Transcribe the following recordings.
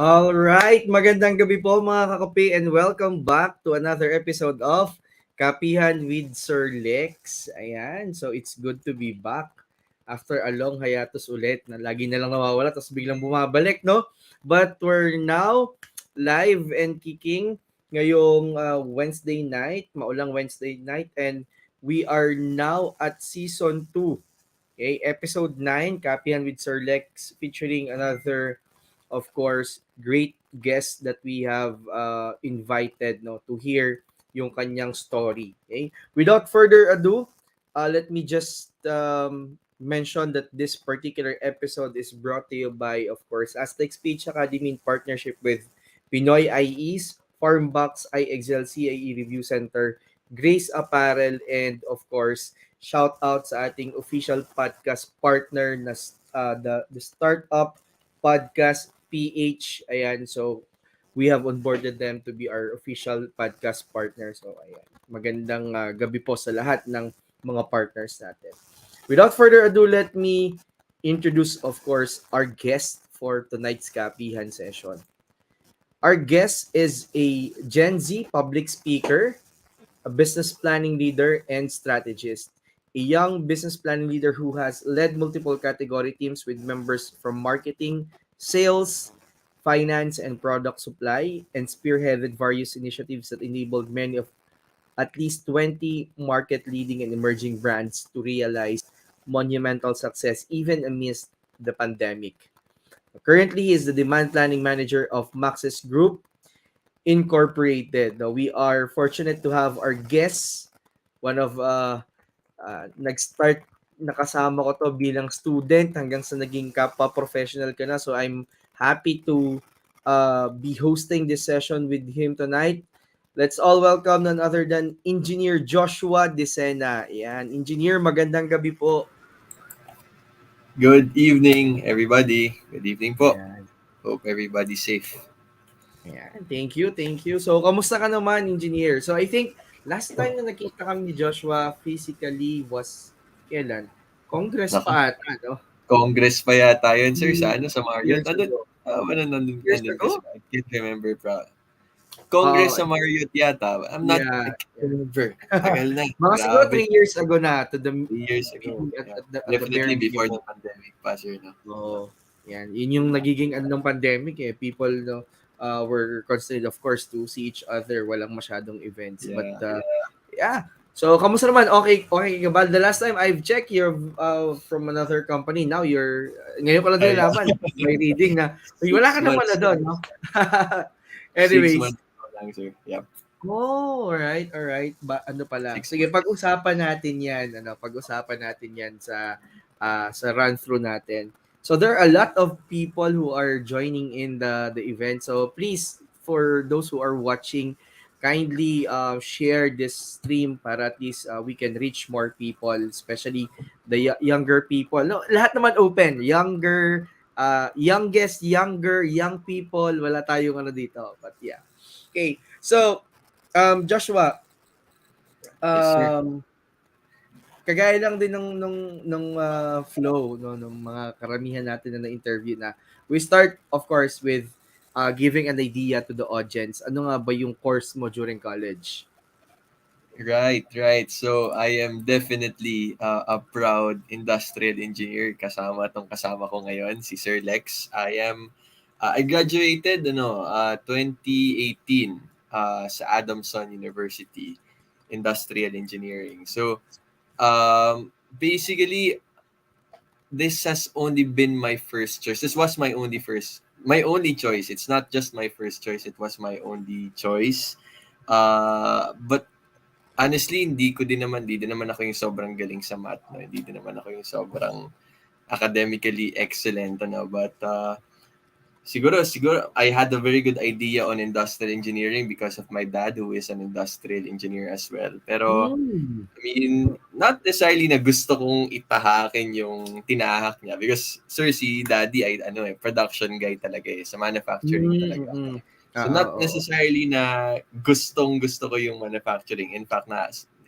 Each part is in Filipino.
All right, magandang gabi po mga kakapi and welcome back to another episode of Kapihan with Sir Lex. Ayan, so it's good to be back after a long hiatus ulit na lagi na lang nawawala tapos biglang bumabalik, no? But we're now live and kicking ngayong Wednesday night, maulang Wednesday night, and we are now at season 2. Okay, episode 9, Kapihan with Sir Lex, featuring another, of course, great guest that we have invited, no, to hear yung kanyang story. Okay? Without further ado, let me just mention that this particular episode is brought to you by, of course, Aztec Speech Academy in partnership with Pinoy IEs, Farmbox, iExcel, CAE Review Center, Grace Apparel, and of course, shout out sa ating official podcast partner na the Startup Podcast PH. Ayan, so we have onboarded them to be our official podcast partner. So ayan, magandang gabi po sa lahat ng mga partners natin. Without further ado, let me introduce, of course, our guest for tonight's Kapihan session. Our guest is a Gen Z public speaker, a business planning leader, and strategist. A young business planning leader who has led multiple category teams with members from marketing, sales, finance, and product supply, and spearheaded various initiatives that enabled many of at least 20 market leading and emerging brands to realize monumental success even amidst the pandemic. Currently, he is the demand planning manager of Maxis Group Incorporated. Now, we are fortunate to have our guest, one of nag-start nakasama ko to bilang student hanggang sa naging kapwa professional ka na. So I'm happy to be hosting this session with him tonight. Let's all welcome none other than Engineer Joshua Decena. Yan, Engineer, magandang gabi po. Good evening, everybody. Good evening po. Yan. Hope everybody's safe. Yan. Thank you, thank you. So, kamusta ka naman, Engineer? So, I think last time na nakita kami ni Joshua physically was kailan? Congress Nako, pa ata, no? Congress pa yata yun, sir, sa sa Marriott. Years ago. Years Nandun ago? kasi. I can't remember. Congress sa Marriott yata. I Yeah. can't remember. Tagal na. Mga siguro Grabe. 3 years ago na to the 3 years ago. at, Yeah. at the, at the Definitely very before beginning. the pandemic pa, sir. No? Oo. Yan. Yun yung nagiging ano ng pandemic eh. People no, were constrained of course to see each other. Walang masyadong events. Yeah. But yeah. So, kamusta naman? Okay ka ba? The last time I've checked, you're from another company. Now ngayon ko lang din nalaman. May reading na, wala ka na pala doon, no? 6 Anyways. months lang, sir. Yep. Oh, alright. Ano pala? Sige, pag-usapan natin 'yan, pag-usapan natin 'yan sa run through natin. So there are a lot of people who are joining in the event. So please, for those who are watching, kindly share this stream para at least we can reach more people, especially the younger people. No, lahat naman open. Younger, youngest, younger, young people, wala tayong ano dito. But yeah. Okay. So, Joshua, Yes, sir. kagaya lang din ng flow no ng mga karamihan natin na interview na we start of course with giving an idea to the audience. Ano nga ba yung course mo during college? Right. So, I am definitely a proud industrial engineer kasama ko ngayon, si Sir Lex. I graduated 2018 sa Adamson University, Industrial Engineering. So, basically, this has only been my first choice. This was my only choice. It's not just my first choice, it was my only choice. But honestly, di din naman ako yung sobrang galing sa math, no? Hindi din naman ako yung sobrang academically excellent, no? But siguro I had a very good idea on industrial engineering because of my dad who is an industrial engineer as well. Pero I mean, not necessarily na gusto kong itahakin yung tinahak niya because sir, si daddy ay production guy talaga sa manufacturing talaga. So not necessarily na gustong-gusto ko yung manufacturing. In fact,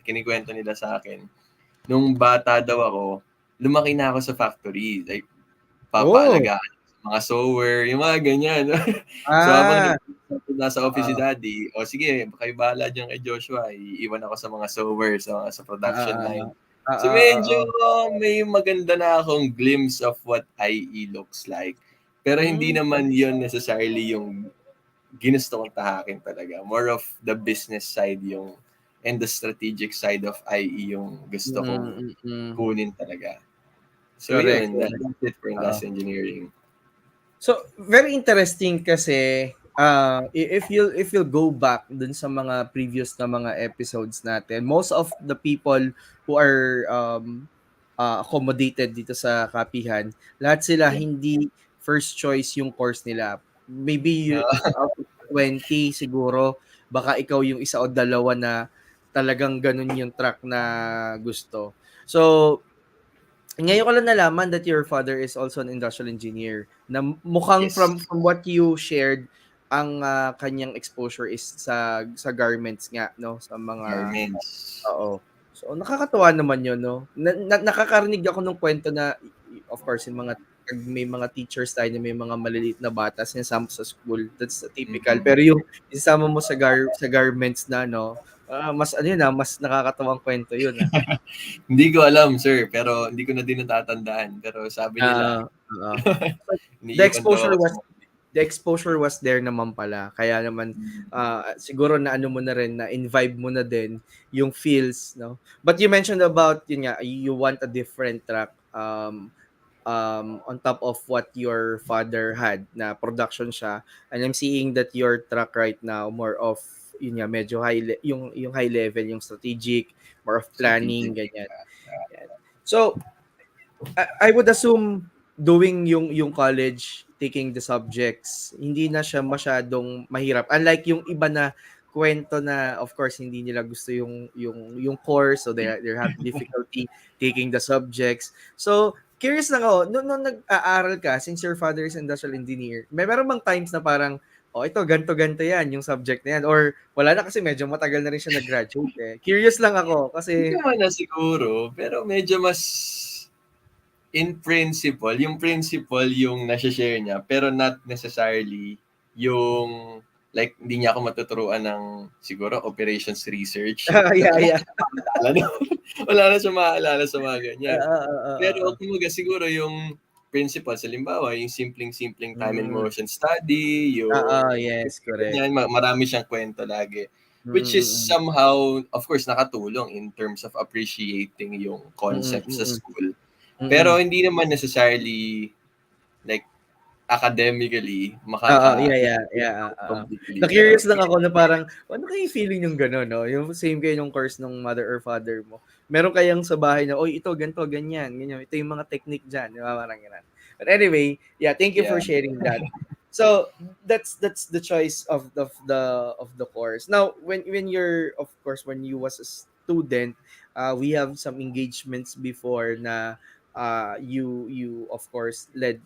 kinikwento nila sa akin, nung bata daw ako, lumaki na ako sa factory. Like, papaalagaan sa mga sower, yung mga ganyan. So habang Ah, nasa office si oo. daddy, o sige, kayo bahala dyan kay Joshua, iiwan ako sa mga sower, sa production line. So medyo Oo. may maganda na akong glimpse of what IE looks like. Pero hindi Hmm, naman yon necessarily yung ginusto kong tahakin talaga. More of the business side yung and the strategic side of IE yung gusto kong mm. kunin talaga. So Correct, yun, correct. that's it for Oo. industrial engineering. So, very interesting kasi if you'll go back dun sa mga previous na mga episodes natin, most of the people who are accommodated dito sa Kapihan, lahat sila Yeah. hindi first choice yung course nila. Maybe Uh, out of 20 siguro, baka ikaw yung isa o dalawa na talagang ganun yung track na gusto. So, ngayon ko lang nalaman that your father is also an industrial engineer. Na mukhang yes, from what you shared, ang kanyang exposure is sa garments nga, no? Sa mga garments. oo. So nakakatuwa naman 'yun, no? Nakakarinig ako ng kwento na of course yung mga pag may mga teachers tayo na may mga maliliit na bata sinasama sa school, that's typical. Mm-mm. Pero yung isasama mo sa garments na, no? Mas ano yun, mas nakakatuwang kwento yun, ah. Hindi ko alam, sir, pero hindi ko na din natatandaan. Pero sabi nila, Oo. So, the iniiwan daw exposure ako sa was mga the exposure was there naman pala. Kaya naman siguro na ano mo na rin na in-vibe mo na din yung feels, no? But you mentioned about yun nga, you want a different track on top of what your father had na production siya. And I'm seeing that your track right now more of yun nga medyo yung high level, yung strategic, more of planning strategic. ganyan. Yan. So, I would assume doing yung college, taking the subjects, hindi na siya masyadong mahirap. Unlike yung iba na kwento na of course hindi nila gusto yung course, so they're having difficulty taking the subjects. So, curious lang ako, nung nag-aaral ka, since your father is industrial engineer, meron bang times na parang, oh, ito, ganto-ganto yan, yung subject na yan. Or wala na kasi medyo matagal na rin siya nag-graduate eh. Curious lang ako Hindi kasi, naman na siguro, pero medyo mas in principle, yung principle yung nasa-share niya, pero not necessarily yung like hindi niya ako matuturuan ng siguro operations research. yeah, Wala yeah. siya maalala, no? Wala na siya maalala sa mga ganyan. Oo. Pero kumbaga siguro yung principles, halimbawa, yung simpleng-simpleng time and Hmm, motion study, oo, yung yes, correct. ganyan, marami siyang kwento lagi. Which is Mm, somehow, of course, nakatulong in terms of appreciating yung mm, concept sa mm, school. Pero mm. hindi naman necessarily like academically Oo, yeah, oo. completely. Pero Na-curious lang ako na parang, ano kaya yung feeling yung gano'n 'no, yung same kayo nung course nung mother or father mo. Meron kayang sa bahay na, "Uy, ito ganito, ganyan, ganyan. Ito yung mga technique diyan." 'Di ba, parang gano'n. But anyway, yeah, thank you for yeah, sharing that. So, that's the choice of the course. Now, when you're of course, when you was a student, we have some engagements before na, you of course led,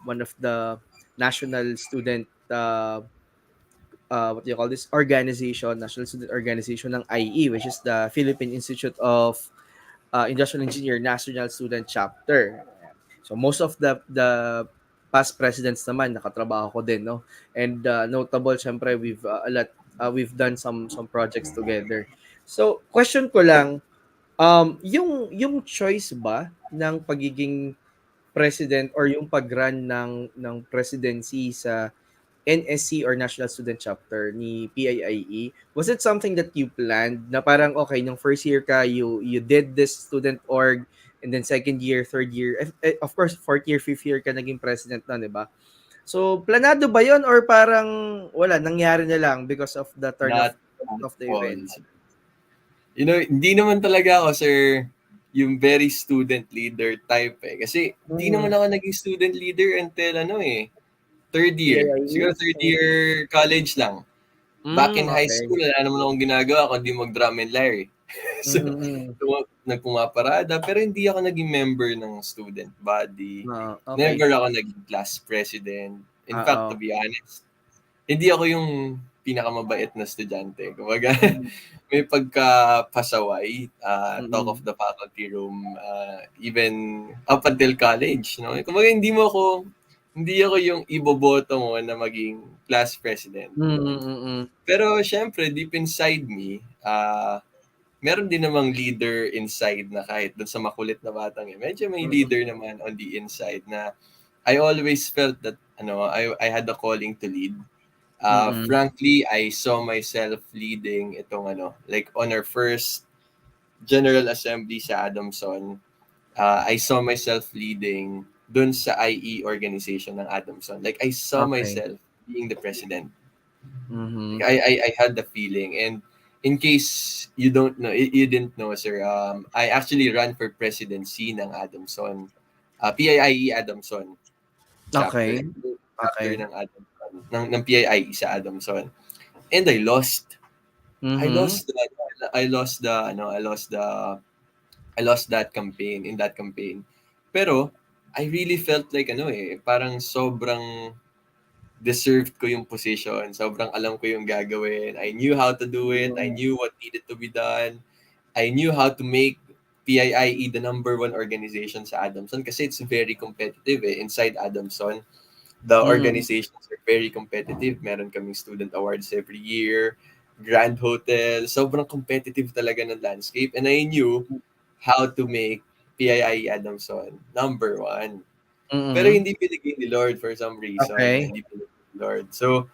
one of the national student what do you call this organization, national student organization ng IE, which is the Philippine Institute of Industrial Engineer National Student Chapter. So most of the past presidents naman nakatrabaho ko din, no? And notable syempre we've done some projects together. So question ko lang, yung choice ba ng pagiging president or yung pag-run ng presidency sa NSC or National Student Chapter ni PIIE, was it something that you planned na parang okay nung first year ka you did this student org, and then second year, third year, of course fourth year, fifth year ka naging president na, 'di ba? So planado ba 'yon or parang wala nangyari na lang because of the turn not of the all. events? You know, hindi naman talaga ako, sir, yung very student leader type eh. Kasi hindi naman Mm. ako naging student leader until ano eh, third year. PIIE? Siguro third year college lang. Back in high Okay. school, wala naman akong ginagawa kundi mag-drum and lyre eh. So, Mm. nagpumaparada, pero hindi ako naging member ng student body. Oo, okay. Never ako naging class president. In fact, to Oo. be honest, hindi ako yung pinakamabait na estudyante. Kumbaga, Mm. may pagka-pasaway, talk of Mm. the faculty room, even up until college. No? Kumbaga, hindi mo ako hindi ako yung iboboto mo na maging class president. Mm. Pero syempre, deep inside me, meron din namang leader inside na kahit dun sa makulit na batang yun, medyo may Mm. leader naman on the inside na I always felt that I had a calling to lead. Mm. Frankly, I saw myself leading itong like on our first General Assembly sa Adamson. I saw myself leading dun sa IE organization ng Adamson. Like I saw Okay. myself being the president. Like, Mhm. I had the feeling. And in case you don't know, you didn't know, sir, I actually ran for presidency ng Adamson. PIIE Adamson chapter. Okay. Chapter Okay. ng Adamson, ng PIIE sa Adamson. And I lost. I Mhm. lost the I lost the I lost that campaign in that campaign. Pero I really felt like parang sobrang deserved ko yung position. Sobrang alam ko yung gagawin. I knew how to do it. I Mm. knew what needed to be done. I knew how to make PIIE the number one organization sa Adamson kasi it's very competitive inside Adamson. The Mm. organizations are very competitive. Meron kaming student awards every year, Grand Hotel. Sobrang competitive talaga ng landscape. And I knew how to make PIIE Adamson number one. Pero Mm. hindi binigay ni Lord for some reason. Okay. Hindi binigay ni Lord. So,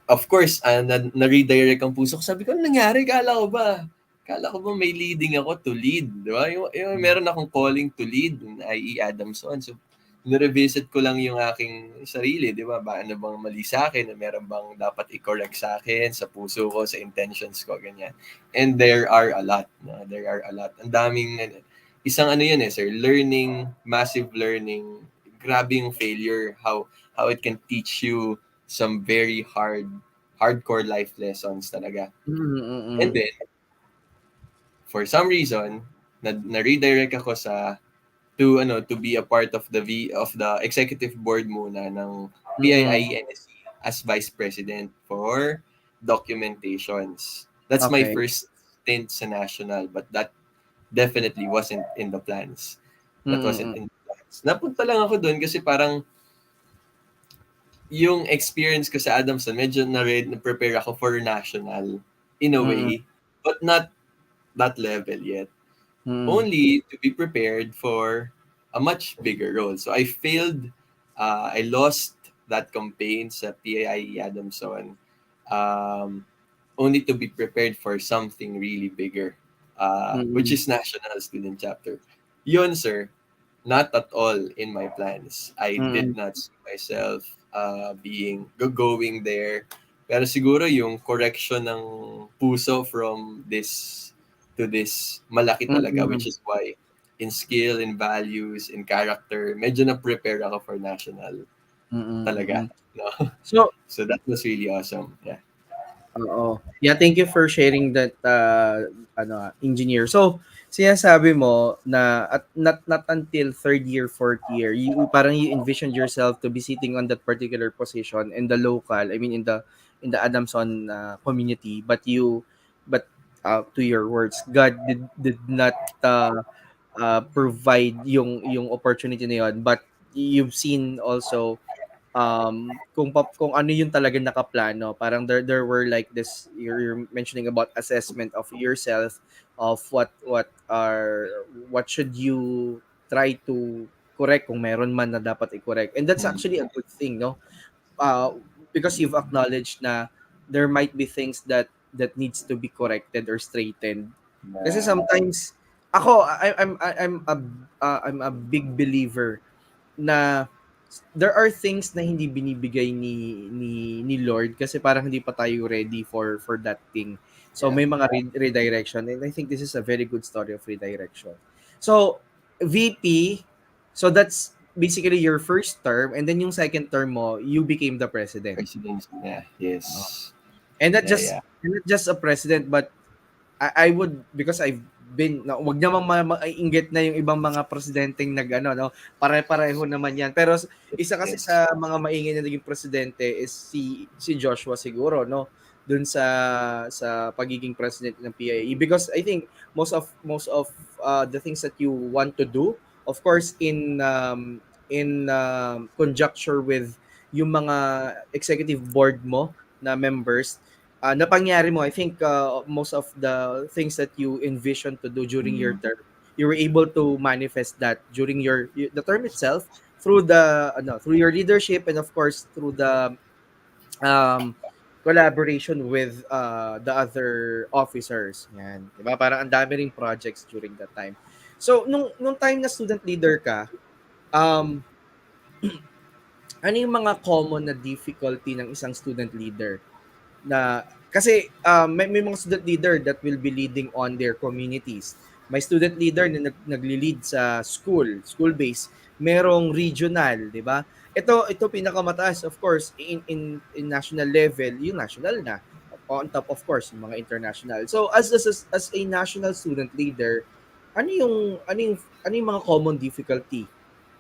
of course, na-redirect ang puso ko. Sabi ko, ano nangyari? Kala ko ba may leading ako to lead? Di ba? Yung meron akong calling to lead, i.e. Adamson. So, nirevisit ko lang yung aking sarili, di ba? Ba, ano bang mali sa akin? Meron bang dapat i-correct sa akin, sa puso ko, sa intentions ko, ganyan. And there are a lot. No? There are a lot. Ang daming, isang yun sir, learning, massive learning, grabe yung failure, how it can teach you some very hardcore life lessons talaga. Mm. And Mm. then, for some reason, na-redirect ako sa to be a part of the executive board muna ng Mm. PIINSC as vice president for documentations. That's my Okay. first stint sa national, but that definitely wasn't in the plans. That wasn't Mm. in the plans. Napunta lang ako doon kasi parang yung experience ko sa Adamson, medyo na-prepare ako for national in a Mm. way, but not that level yet. Mm. Only to be prepared for a much bigger role. So I failed. I lost that campaign sa PIIE Adamson, um, only to be prepared for something really bigger, which Mm. is National Student Chapter. Yun, sir, not at all in my plans. I did Mm. not see myself going there. Pero siguro yung correction ng puso from this to this malaki talaga, Mm. which is why in skill, in values, in character, medyo na-prepare ako for national Mm. talaga. Mm. No? So, So that was really awesome. Yeah. oo. Yeah, thank you for sharing that engineer. So, sinasabi mo na at not until third year, fourth year, you parang you envisioned yourself to be sitting on that particular position in the local, I mean in the Adamson community, but to your words, God did not provide yung opportunity na yon, but you've seen also kung ano yung talaga nakaplano, parang there were like this, you're mentioning about assessment of yourself, of what should you try to correct kung meron man na dapat i-correct, and that's Mm. actually a good thing, no? uh, because you've acknowledged na there might be things that needs to be corrected or straightened. Kasi Yeah. sometimes ako I'm a big believer na there are things na hindi binibigay ni Lord kasi parang hindi pa tayo ready for that thing. So Yeah. may mga redirection, and I think this is a very good story of redirection. So VP, so that's basically your first term, and then yung second term mo you became the president. Presidency. Yeah. Oh. Yes. And Yeah. Yeah. not just a president, but I would, because I've been na wag namang mainggit na yung ibang mga presidenteng no, pare-pareho naman yan, pero isa kasi Yes. sa mga maingay na naging presidente is si Joshua siguro, no, dun sa pagiging president ng PIE, because I think most of the things that you want to do, of course, in conjecture with yung mga executive board mo na members, napangyari mo, I think most of the things that you envision to do during your Mm. term, you were able to manifest that during the term itself through through your leadership, and of course through the um, collaboration with the other officers. Yan, 'di ba? Parang ang dami ring projects during that time. So nung time na student leader ka, um ano yung mga common na difficulty ng isang student leader? Na kasi may mga student leader that will be leading on their communities. May student leader na nagli-lead sa school base. Merong regional, 'di ba? Ito pinakamataas, of course, in national level, yung national na. On top, of course, yung mga international. So as a national student leader, ano yung mga common difficulty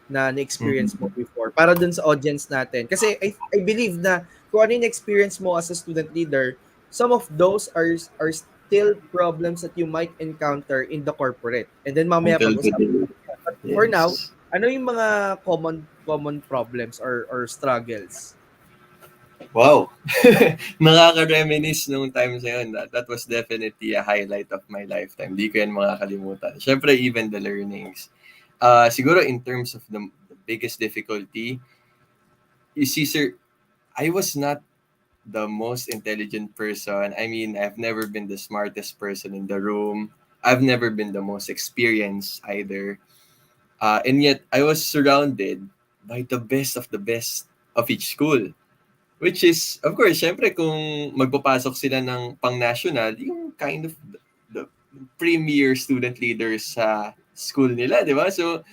na na-experience mo Mm. before para dun sa audience natin? Kasi I believe na kung ano yung experience mo as a student leader, some of those are still problems that you might encounter in the corporate. And then mamaya Until pag-usapan. today. But for now, Yes. ano yung mga common problems or struggles? Wow. Nakaka-reminisce nung time sa yun. That was definitely a highlight of my lifetime. Di ko yan makakalimutan. Siyempre, even the learnings. Siguro in terms of the biggest difficulty, you see, sir, I was not the most intelligent person. I mean, I've never been the smartest person in the room. I've never been the most experienced either. And yet, I was surrounded by the best of each school. Which is, of course, syempre kung magpapasok sila ng pang-national, yung kind of the premier student leaders sa school nila, di ba? So,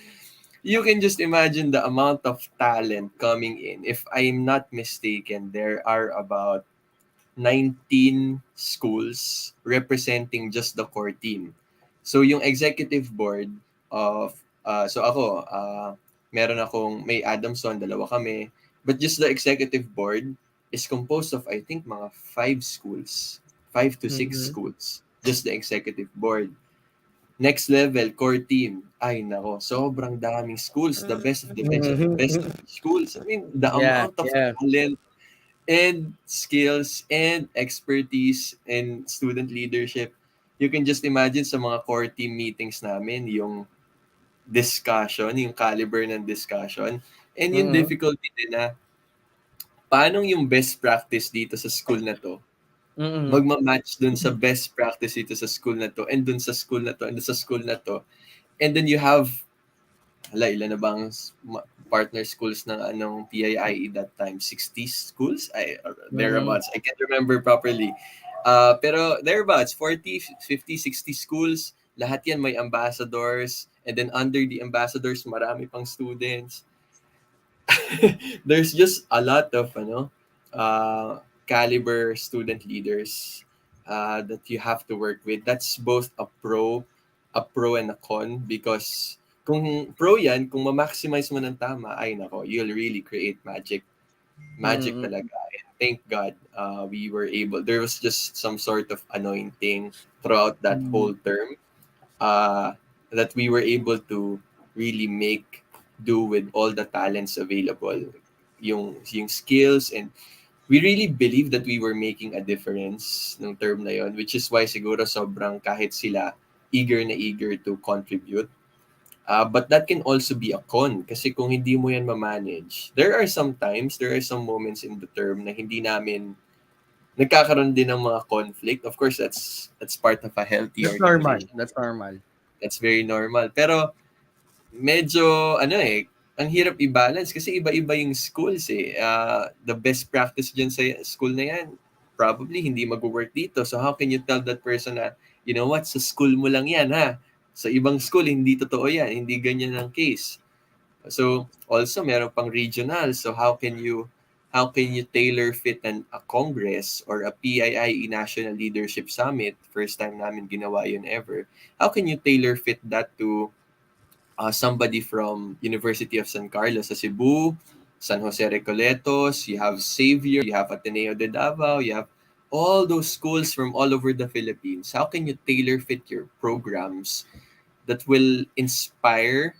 you can just imagine the amount of talent coming in. If I'm not mistaken, there are about 19 schools representing just the core team. So yung executive board of so ako may Adamson, dalawa kami, but just the executive board is composed of I think mga 5 schools, 5 to 6 Mhm. schools, just the executive board. Next level, core team. Ay nako, sobrang daming schools, the best of the best of the best of Mhm. schools. I mean, the Yeah, amount of yeah. talent and skills and expertise and student leadership. You can just imagine sa mga core team meetings namin, yung discussion, yung caliber ng discussion, and yung Mhm. difficulty din na paano yung best practice dito sa school na to Mhm. magma-match dun sa best practice dito sa school na to and dun sa school na to and dun sa school na to. And then you have ilan na bang partner schools ng anong PIIE that time? 60 schools? Mhm. Thereabouts. I can't remember properly. Pero thereabouts, 40, 50, 60 schools. Lahat yan may ambassadors. And then under the ambassadors, marami pang students. There's just a lot of caliber student leaders that you have to work with. That's both a pro and a con because kung pro yan, kung ma-maximize mo ng tama, ay nako, you'll really create magic. Magic Mhm. talaga. And thank God we were able, there was just some sort of anointing throughout that Mhm. whole term uh, that we were able to really make do with all the talents available. Yung skills and we really believe that we were making a difference ng term na yon, which is why siguro sobrang kahit sila eager to contribute. But that can also be a con kasi kung hindi mo yan ma-manage, there are some moments in the term na hindi namin nagkakaroon din ng mga conflict. Of course, that's part of a healthy That's normal. organization. That's normal. That's very normal. Pero medyo ang hirap i-balance kasi iba-iba yung schools eh. The best practice dyan sa school na yan, probably hindi mag-work dito. So how can you tell that person na, you know what, sa school mo lang yan ha. Sa ibang school, hindi totoo yan. Hindi ganyan ang case. So also meron pang regional. So how can you tailor fit a congress or a PIIE National Leadership Summit? First time namin ginawa yun ever. How can you tailor fit that to somebody from University of San Carlos sa Cebu, San Jose Recoletos, you have Xavier, you have Ateneo de Davao, you have all those schools from all over the Philippines. How can you tailor fit your programs that will inspire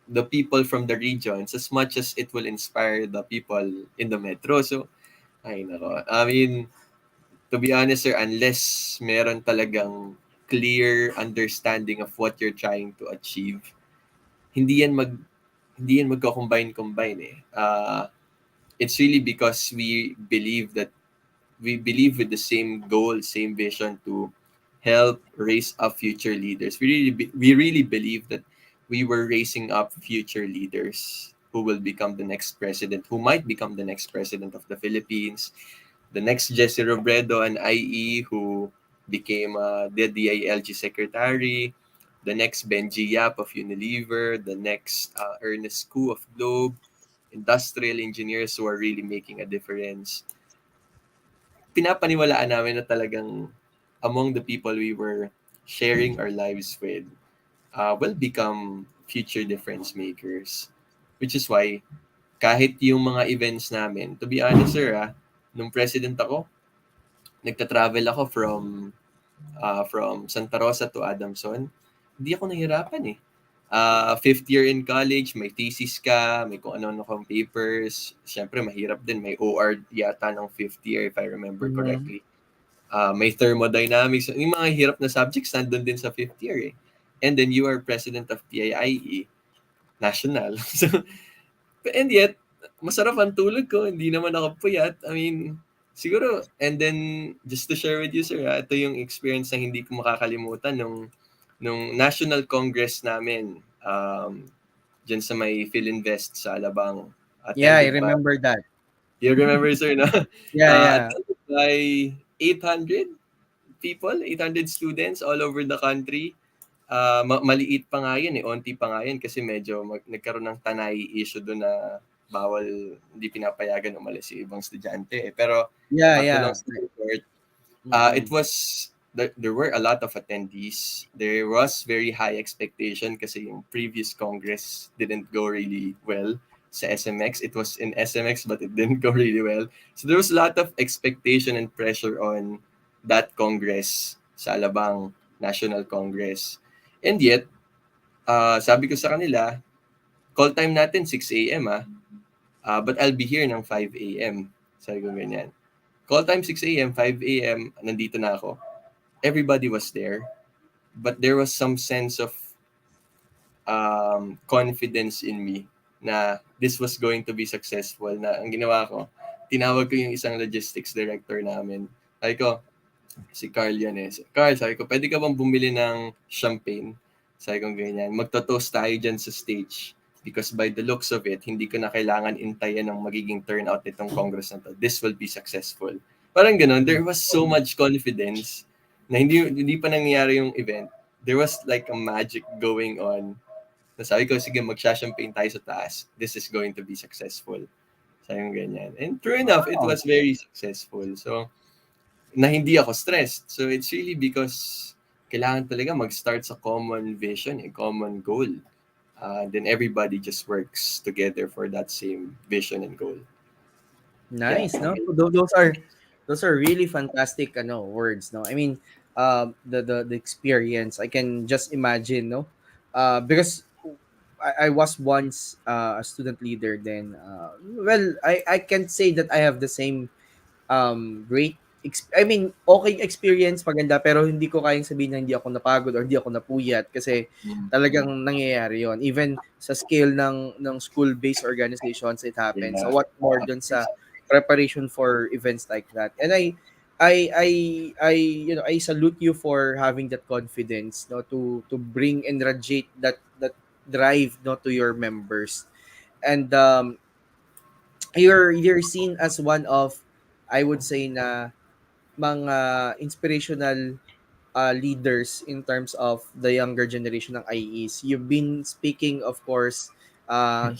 the people from the regions as much as it will inspire the people in the metro. So, ay nako. I mean, to be honest, sir, unless meron talagang clear understanding of what you're trying to achieve, hindi yan mag hindi yan magko-combine eh. It's really because we believe with the same goal, same vision to help raise up future leaders. We really believe that we were raising up future leaders who will become the next president, who might become the next president of the Philippines, the next Jesse Robredo and IE who became the DILG secretary, the next Benji Yap of Unilever, the next Ernest Koo of Globe, industrial engineers who are really making a difference. Pinapaniwalaan namin na talagang among the people we were sharing our lives with will become future difference makers. Which is why, kahit yung mga events namin, to be honest sir, nung president ako, nagta-travel ako from Santa Rosa to Adamson, hindi ako nahirapan eh. Fifth year in college, may thesis ka, may kung ano-ano kang papers. Siyempre, mahirap din. May OR yata ng fifth year, if I remember Mhm. correctly. May thermodynamics. Yung mga hirap na subjects, nandun din sa fifth year eh. And then you are president of PIIE, national. So, and yet, masarap ang tulog ko. Hindi naman ako puyat. I mean, siguro, and then, just to share with you, sir, ito yung experience na hindi ko makakalimutan nung National Congress namin, dyan sa may Philinvest sa Alabang, Yeah, I attended by, remember that. you remember, sir, no? Yeah, yeah. Attended by 800 people, 800 students all over the country. Maliit pa nga yun eh, onti pa nga yun kasi medyo nagkaroon ng tanay issue doon na bawal, hindi pinapayagan umalis yung ibang estudyante eh. Pero Yeah, to long yeah. story short, it Mm-mm. was, there were a lot of attendees. There was very high expectation kasi yung previous Congress didn't go really well sa SMX. It was in SMX but it didn't go really well. So there was a lot of expectation and pressure on that Congress sa Alabang National Congress. And yet, sabi ko sa kanila, call time natin 6 a.m. But I'll be here ng 5 a.m. Sabi ko ganyan. Call time 6 a.m., 5 a.m., nandito na ako. Everybody was there. But there was some sense of confidence in me na this was going to be successful. Na ang ginawa ko, tinawag ko yung isang logistics director namin. Sabi ko, si Carl yan eh. Carl, sabi ko, pwede ka bang bumili ng champagne? Sabi ko ganyan. Magto-toast tayo dyan sa stage. Because by the looks of it, hindi ko na kailangan intayan ng magiging turnout nitong Congress na to. This will be successful. Parang ganun. There was so much confidence na hindi pa nangyayari yung event. There was like a magic going on. Na sabi ko, sige, magsha-champagne tayo sa taas. This is going to be successful. Sabi ko ganyan. And true enough, it Wow. was very successful. So, na hindi ako stressed. So it's really because kailangan talaga mag-start sa common vision, a common goal. Then everybody just works together for that same vision and goal. Yeah. Nice, no? So those are really fantastic words, no? I mean, the experience, I can just imagine, no? Because I was once a student leader then well, I can't say that I have the same great I mean, okay experience, maganda, pero hindi ko kayang sabihin na hindi ako napagod or hindi ako napuyat kasi talagang nangyayari yon. Even sa scale ng school-based organizations, it happens. So Yeah. what more dun sa preparation for events like that? And I I salute you for having that confidence, no, to bring and radiate that drive, no, to your members. And you're seen as one of, I would say, na mga inspirational leaders in terms of the younger generation ng IEs. You've been speaking, of course,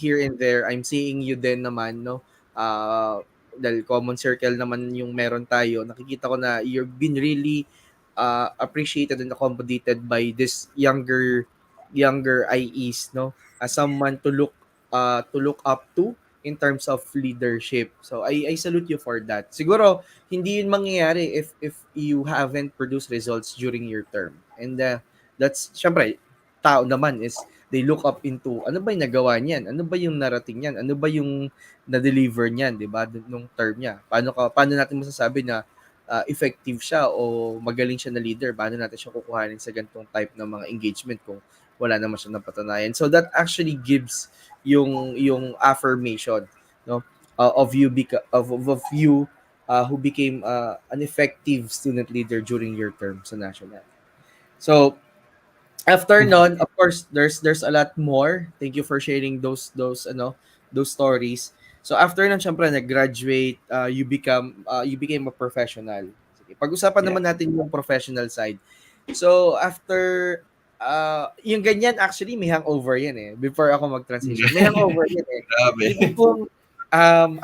here and there. I'm seeing you din naman, no? Dahil common circle naman yung meron tayo. Nakikita ko na you've been really appreciated and accommodated by this younger IEs, no? As someone to look up to in terms of leadership. So I salute you for that. Siguro hindi yun mangyayari if you haven't produced results during your term. And that's syempre tao naman is they look up into ano ba yung nagawa niyan, ano ba yung narating niyan, ano ba yung na-deliver niyan, 'di ba, nung term niya. Paano natin masasabi na effective siya o magaling siya na leader? Paano natin siya kukuhanin sa ganitong type ng mga engagement kung wala naman siyang napatunayan? So that actually gives yung affirmation, no, of you of you who became an effective student leader during your term sa national. So after nun, of course, there's a lot more. Thank you for sharing those stories. So after nun, syempre nag-graduate, you became a professional. Sige, pag-usapan Yeah. naman natin yung professional side. So after yung ganyan actually may hangover yan eh. Before ako mag-transition, may hangover yan eh. Grabe. Yung tipong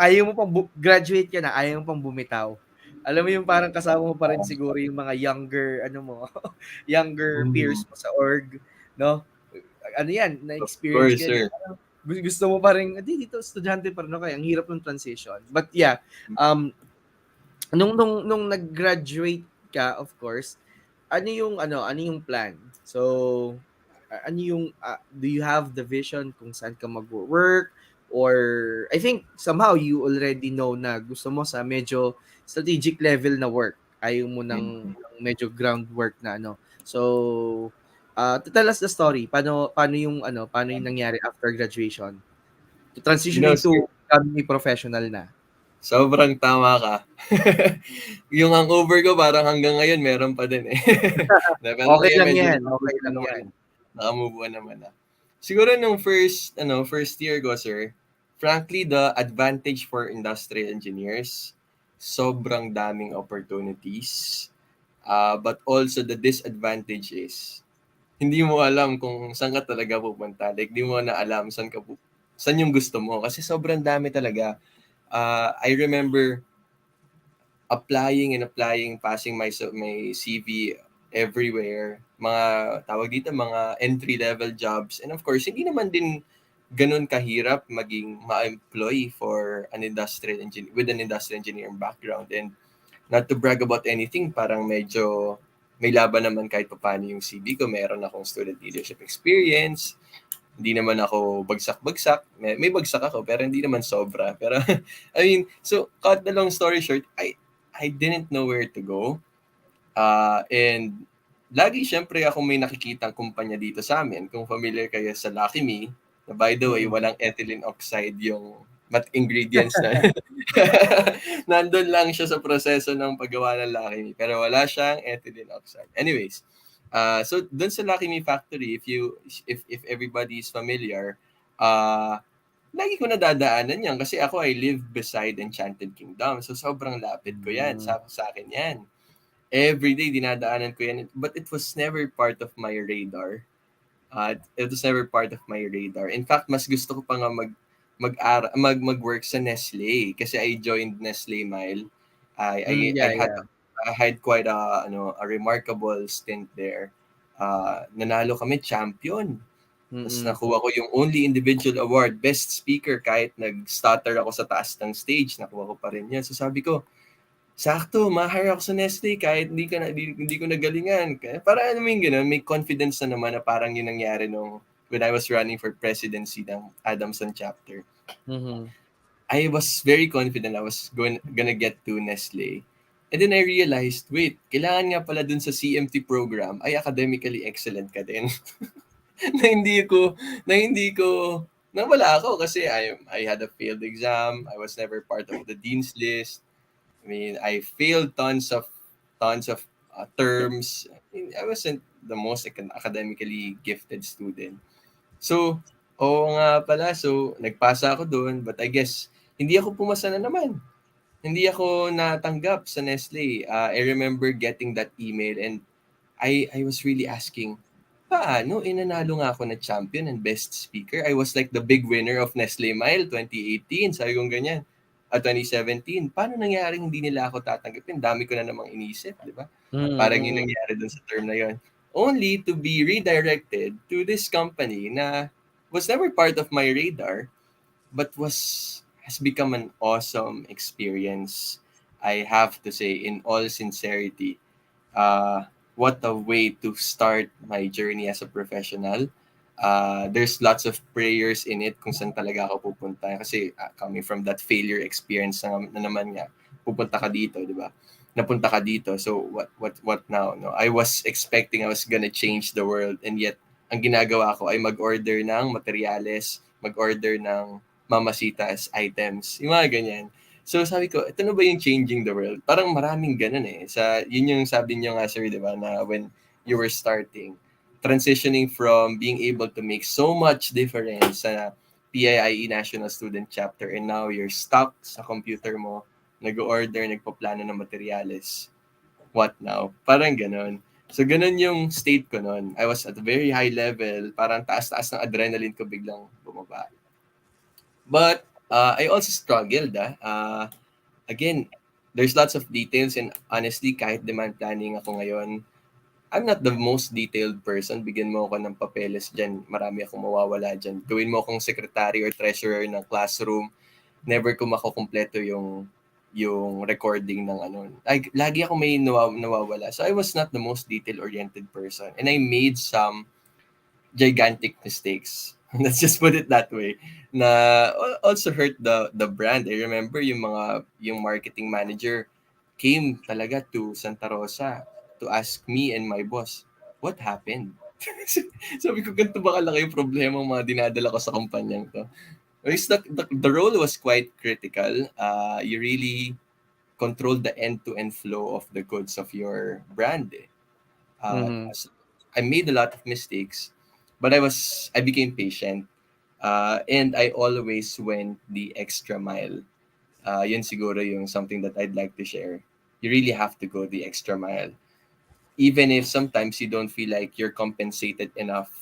ayaw mo pang graduate ka na, ayaw mo pang bumitaw. Alam mo yung parang kasama mo pa rin siguro yung mga younger ano mo, younger Mm, peers mo sa org, no? Ano yan, of na-experience course, ko yan. sir. Parang gusto mo pa rin, di dito, estudyante pa rin ako. Ang hirap ng transition. But yeah, um, nung nag-graduate ka, of course, ano yung plan? So, ano yung, do you have the vision kung saan ka mag-work? Or, I think, somehow, you already know na gusto mo sa medyo strategic level na work. Ayaw mo Mm. ng medyo groundwork na ano. So, to tell us the story. Paano yung nangyari after graduation? To transition Sir, into becoming a professional na. sobrang tama ka. Yung hangover ko parang hanggang ngayon meron pa din eh. Pero Okay ngayon lang medyo yan. Okay naka-move on lang naman yan. na. Naka-move on naman na. Siguro nung first year ko, sir, frankly, the advantage for industrial engineers, sobrang daming opportunities. But also the disadvantage is, hindi mo alam kung saan ka talaga pupunta. Like, di mo na alam saan yung gusto mo. Kasi sobrang dami talaga. I remember applying, passing my CV everywhere. Mga tawag dito, mga entry level jobs. And of course, hindi naman din ganun kahirap maging ma-employ for an industrial engineer with an industrial engineering background. And not to brag about anything, parang medyo may laban naman kahit paano yung CV ko. Meron akong student leadership experience. Hindi naman ako bagsak-bagsak. May bagsak ako, pero hindi naman sobra. Pero, I mean, so, cut the long story short, I didn't know where to go. And lagi syempre ako may nakikitang kumpanya dito sa amin. Kung familiar kayo sa Lucky Me, na by the way, Mm. walang ethylene oxide yung ingredients na nandun lang siya sa proseso ng paggawa ng Lucky Me. Pero wala siyang ethylene oxide. Anyways, so dun sa Lucky Me factory, if everybody is familiar, lagi ko nadadaanan yan kasi ako I live beside Enchanted Kingdom. So sobrang lapit ko yan. Mm. Sa akin yan. Every day dinadaanan ko yan. But it was never part of my radar. It was never part of my radar. In fact, mas gusto ko pa nga mag-work sa Nestle kasi I joined Nestle Mile. I Yeah, had yeah. I had quite a remarkable stint there. Nanalo kami champion. Tapos Mm. nakuha ko yung only individual award, best speaker, kahit nag-stutter ako sa taas ng stage, nakuha ko pa rin yan. So sabi ko, sakto, ma-hire ako sa Nestle kahit hindi ko nagalingan. Para ano yung gano'n, may confidence na naman na parang yun nangyari when I was running for presidency ng Adamson chapter. Mhm. I was very confident I was gonna get to Nestle. And then I realized, wait, kailangan nga pala dun sa CMT program ay academically excellent ka din. Na wala ako kasi I had a failed exam. I was never part of the dean's list. I mean, I failed tons of terms. I wasn't the most academically gifted student. So, oo nga pala. So, nagpasa ako doon. But I guess, hindi ako pumasa na naman. Hindi ako natanggap sa Nestle. I remember getting that email and I was really asking, paano? Nanalo nga ako na champion and best speaker. I was like the big winner of Nestle Mile 2018. Sabi kong ganyan. 2017. Paano nangyaring hindi nila ako tatanggapin? Dami ko na namang inisip, di ba? Parang yung Mm. nangyari dun sa term na yon. Only to be redirected to this company na was never part of my radar but has become an awesome experience. I have to say, in all sincerity, what a way to start my journey as a professional. There's lots of prayers in it kung saan talaga ako pupunta. Kasi coming from that failure experience na naman nga, pupunta ka dito, di ba? Napunta ka dito. So what now? No, I was expecting I was gonna change the world, and yet ang ginagawa ko ay mag-order ng materyales, mag-order ng mamasitas items, yung mga ganyan. So sabi ko, ito na ba yung changing the world? Parang maraming ganun eh. Yun yung sabi niyo nga sir, di ba, na when you were starting, transitioning from being able to make so much difference sa PIIE National Student Chapter, and now you're stuck sa computer mo, nag-order, nagpaplano ng materyales. What now? Parang ganun. So, ganun yung state ko noon. I was at a very high level. Parang taas-taas ng adrenaline ko biglang bumaba. But, I also struggled. Again, there's lots of details, and honestly, kahit demand planning ako ngayon, I'm not the most detailed person. Bigyan mo ako ng papeles dyan, marami akong mawawala dyan. Gawin mo akong secretary or treasurer ng classroom, never ko makukumpleto yung recording ng ano. Lagi ako may nawawala. So I was not the most detail-oriented person. And I made some gigantic mistakes. Let's just put it that way. Na also hurt the brand. I remember yung marketing manager came talaga to Santa Rosa to ask me and my boss, what happened? Sabi ko, ganito ba kalaki yung problema ng mga dinadala ko sa kumpanyang to? The role was quite critical. You really control the end-to-end flow of the goods of your brand. Mhm. I made a lot of mistakes, but I became patient. And I always went the extra mile. Yun siguro yung something that I'd like to share. You really have to go the extra mile. Even if sometimes you don't feel like you're compensated enough.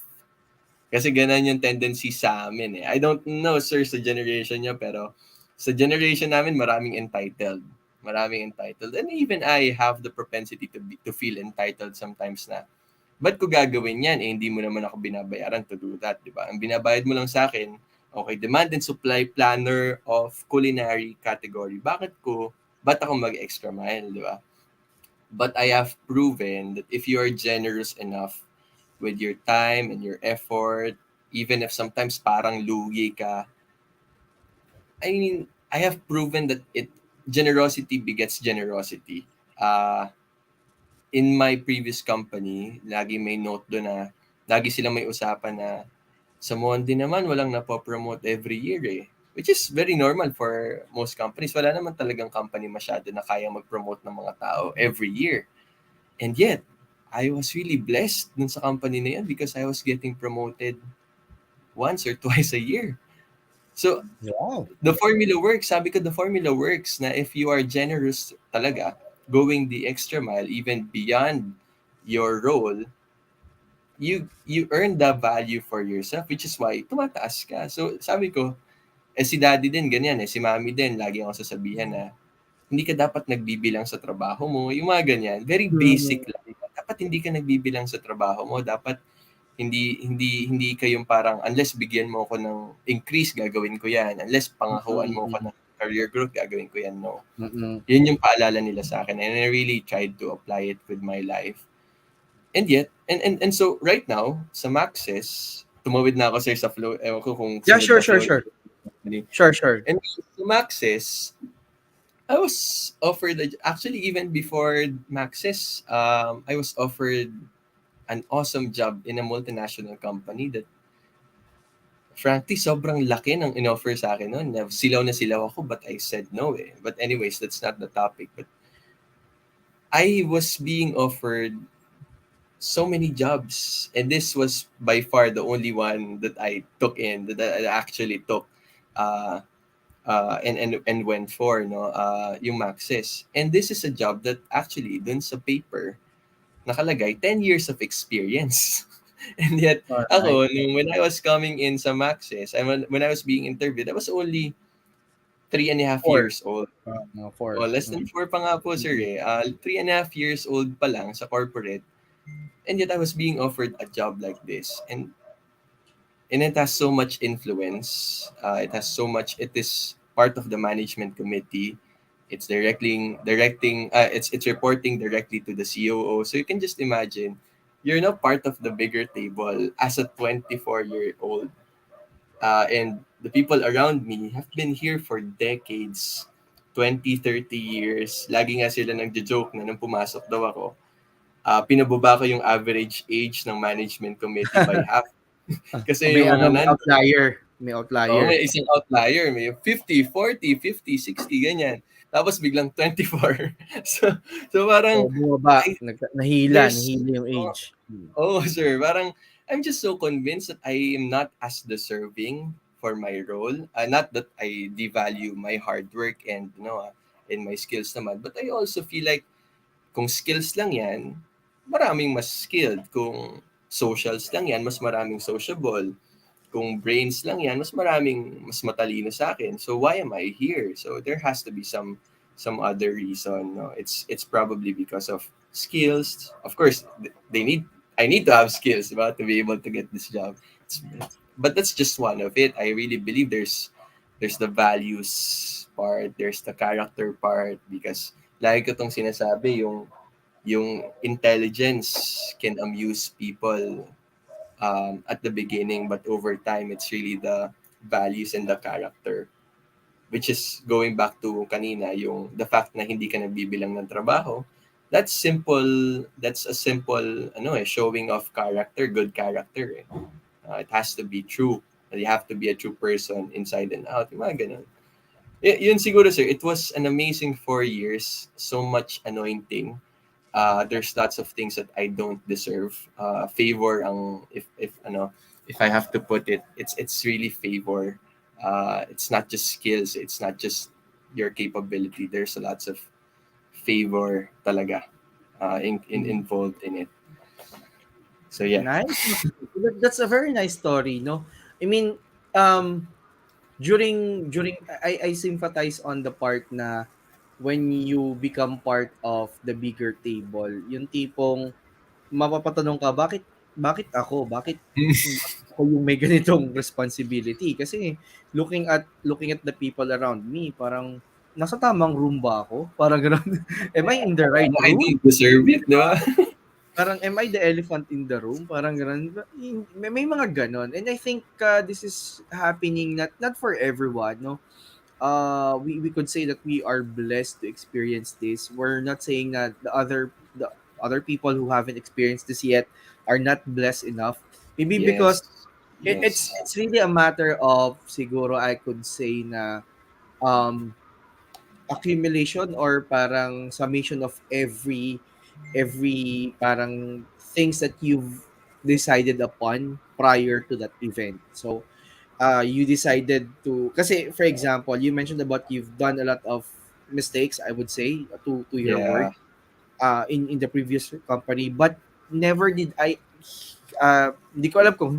Kasi ganun yung tendency sa amin eh. I don't know, sir, sa generation nyo, pero sa generation namin, maraming entitled. Maraming entitled. And even I have the propensity to feel entitled sometimes na, ba't ko gagawin yan? Eh, hindi mo naman ako binabayaran to do that, di ba? Ang binabayad mo lang sa akin, okay, demand and supply planner of culinary category. Ba't ako mag-extra mile, di ba? But I have proven that if you are generous enough with your time and your effort, even if sometimes parang lugi ka, I mean, I have proven that generosity begets generosity. In my previous company, lagi may note doon na lagi silang may usapan na sa Monde naman walang napopromote every year eh. Which is very normal for most companies. Wala naman talagang company masyado na kaya mag-promote ng mga tao every year. And yet, I was really blessed dun sa company na yan because I was getting promoted once or twice a year. So, Wow. the formula works. Sabi ko, the formula works na if you are generous talaga, going the extra mile, even beyond your role, you earn the value for yourself, which is why tumataas ka. So, sabi ko, si daddy din ganyan eh, si mami din, lagi akong sasabihan na, hindi ka dapat nagbibilang sa trabaho mo, yung mga ganyan. Very basic Mhm. lang. Dapat hindi ka nagbibilang sa trabaho mo. Dapat hindi kayong parang unless bigyan mo ako ng increase, gagawin ko yan. Unless pangakuan mo ako Mm. ng career growth, gagawin ko yan. No. Mm. Yun yung paalala nila sa akin. And I really tried to apply it with my life. And yet, and so right now, sa Maxis, tumawid na ako sir sa flow. Ewan ko kung Yeah, sunod sure, na sure, flow. sure. Sure, sure. And sa Maxis, I was offered, actually even before Maxis, I was offered an awesome job in a multinational company that frankly, sobrang laki ng in-offer sa akin noon. Silaw na silaw ako, but I said no eh. But anyways, that's not the topic. But I was being offered so many jobs. And this was by far the only one that I took in, that I actually took. Uh, and went for yung Maxis. And this is a job that actually dun sa paper nakalagay 10 years of experience. And yet All right. ako when I was coming in sa Maxis, and when I was being interviewed, I was only 3.5 4. years old. Mga O 4. less than 4 pa nga po sir Mm. eh. 3.5 years old pa lang sa corporate. And yet I was being offered a job like this. And it has so much influence. It is part of the management committee. It's directing. It's reporting directly to the COO. So you can just imagine. you're now part of the bigger table as a 24-year-old. And the people around me have been here for decades, 20, 30 years. Lagi nga sila nagjo-joke na nung pumasok daw ako. Pinababa ko yung average age ng management committee by half. O Kasi may yung ano, mga may outlier. May oh, outlier. may isang outlier. May 50, 40, 50, 60, ganyan. Tapos biglang 24. so, so So, parang, bumaba. there's, Nahila yung oh, age. oh, sir, parang, I'm just so convinced that I am not as deserving for my role. Not that I devalue my hard work and, and my skills naman. But I also feel like, kung skills lang yan, maraming mas skilled. Kung socials lang yan, mas maraming sociable. Kung brains lang yan, mas matalino sa akin. So why am I here? So there has to be some other reason. No? It's probably because of skills. Of course, I need to have skills about to be able to get this job. But that's just one of it. I really believe there's the values part, there's the character part, because lagi ko tong sinasabi, yung intelligence can amuse people at the beginning, but over time, it's really the values and the character. Which is going back to kanina, yung the fact na hindi ka nagbibilang ng trabaho, that's a simple, showing of character, good character. It has to be true. You have to be a true person inside and out. Yung mga ganun. Yun siguro, sir. It was an amazing 4 years. So much anointing. There's lots of things that I don't deserve. Favor ang if I have to put it, it's really favor. It's not just skills, it's not just your capability. There's lots of favor talaga involved in it. So yeah. Nice. That's a very nice story, no? I mean, um, during I sympathize on the part na when you become part of the bigger table, yung tipong mapapatanong ka, bakit ako? Bakit ako yung may ganitong responsibility? Kasi looking at the people around me, parang nasa tamang room ba ako? Parang gano'n. Am I in the right I room? don't deserve it, no? Parang am I the elephant in the room? Parang gano'n. May mga gano'n. And I think this is happening not for everyone, no? We could say that we are blessed to experience this. We're not saying that the other people who haven't experienced this yet are not blessed enough. Maybe because Yes. it's Yes. it's really a matter of siguro I could say na um accumulation or parang summation of every parang things that you've decided upon prior to that event. So you decided to kasi for example you mentioned about you've done a lot of mistakes, I would say, to your work Yeah. in the previous company, but never did I hindi ko alam kung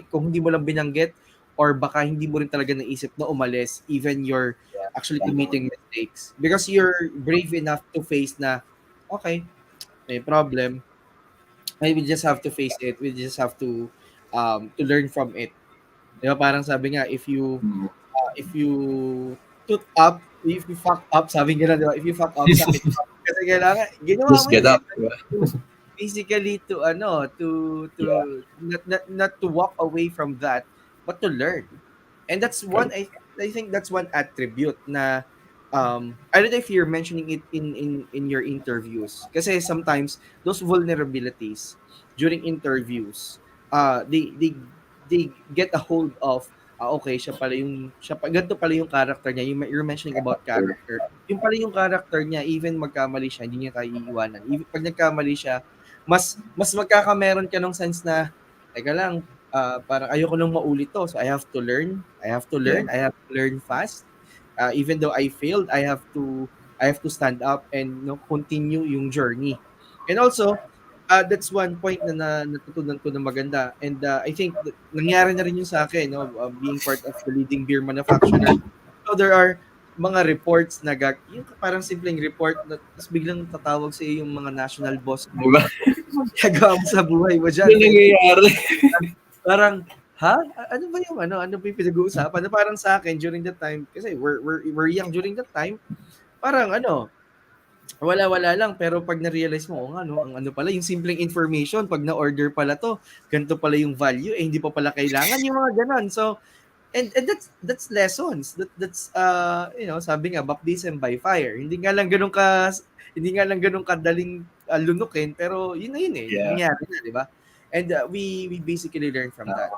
kung hindi mo lang binanggit or baka hindi mo rin talaga naisip na umalis even you're actually committing mistakes because you're brave enough to face na okay, may problem, we just have to face it, we just have to learn from it. Di ba parang sabi nga Mm. if you toot up, if you fuck up, sabi nga, di ba? If you fuck up, suck it up. Kasi kailangan, ginawa Just mo get yun eh. up. Diba? Basically to Yeah. not to walk away from that, but to learn. And that's one Correct. I think that's one attribute na I don't know if you're mentioning it in your interviews. Kasi sometimes those vulnerabilities during interviews, they get a hold of okay, ganito pala yung character niya. You're mentioning about Sure. character. Yung pala yung character niya, even magkamali siya, hindi niya tayo iiwanan. Even pag nagkamali siya, mas magkakameron ka ng sense na teka lang, parang ayoko nang maulit 'to. So I have to learn. Yeah. I have to learn fast. Even though I failed, I have to stand up and continue yung journey. And also, that's one point na natutunan ko na maganda. And I think nangyari na rin yun sa akin, no, being part of the leading beer manufacturer. So there are mga reports na yung parang simpleng report na tapos biglang tatawag sa yung mga national boss mo. Diba? Anong ginagawa mo sa buhay mo Ano diyan? nangyayari? Parang, ha? Ano ba yung ano ba yung pinag-uusapan? Na parang sa akin during that time, kasi we're young during that time, parang ano, wala lang, pero 'pag na-realize mo, oo nga 'no, ang ano pala, yung simpleng information 'pag na-order pala 'to, ganito pala yung value, hindi pa pala kailangan, yung mga gano'n. So, and that's lessons. That's sabi nga baptism by fire. Hindi nga lang gano'n kadaling lunukin, pero yun na yun eh, Yeah. nangyari na, 'di ba? And we basically learn from that.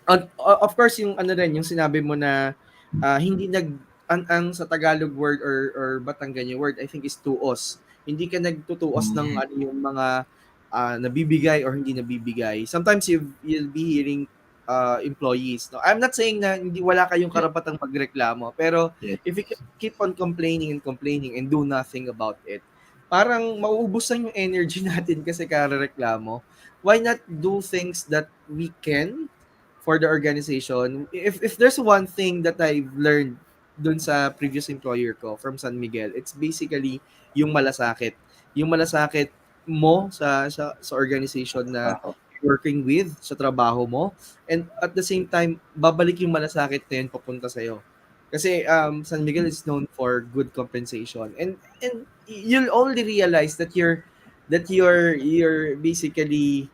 Uh, Of course yung ano rin, yung sinabi mo na hindi ang sa Tagalog word or Batanggenyo word I think is tuos. Hindi ka nagtutuos ng mm, ano yung mga nabibigay or hindi nabibigay. Sometimes you'll be hearing employees. No, I'm not saying na hindi wala kayong yeah. karapatang magreklamo, pero Yeah. if you keep on complaining and do nothing about it, parang mauubusan yung energy natin kasi karereklamo. Why not do things that we can for the organization? If there's one thing that I've learned dun sa previous employer ko from San Miguel, it's basically yung malasakit. Yung malasakit mo sa organization na Uh, working with sa trabaho mo, and at the same time babalik yung malasakit na yun papunta sa iyo. Kasi San Miguel is known for good compensation, and you'll only realize that you're basically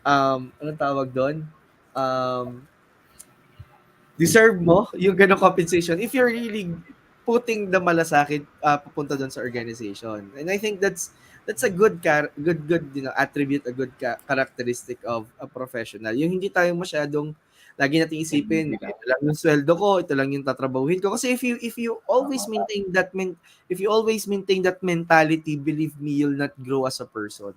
anong tawag doon? Um, Deserve mo yung ganong compensation if you're really putting the malasakit papunta doon sa organization. And I think that's a good attribute, a good characteristic of a professional. Yung hindi tayo masyadong lagi nating isipin, ito lang yung sweldo ko, ito lang yung tatrabahuhin ko. Kasi if you always maintain if you always maintain that mentality, believe me, you'll not grow as a person.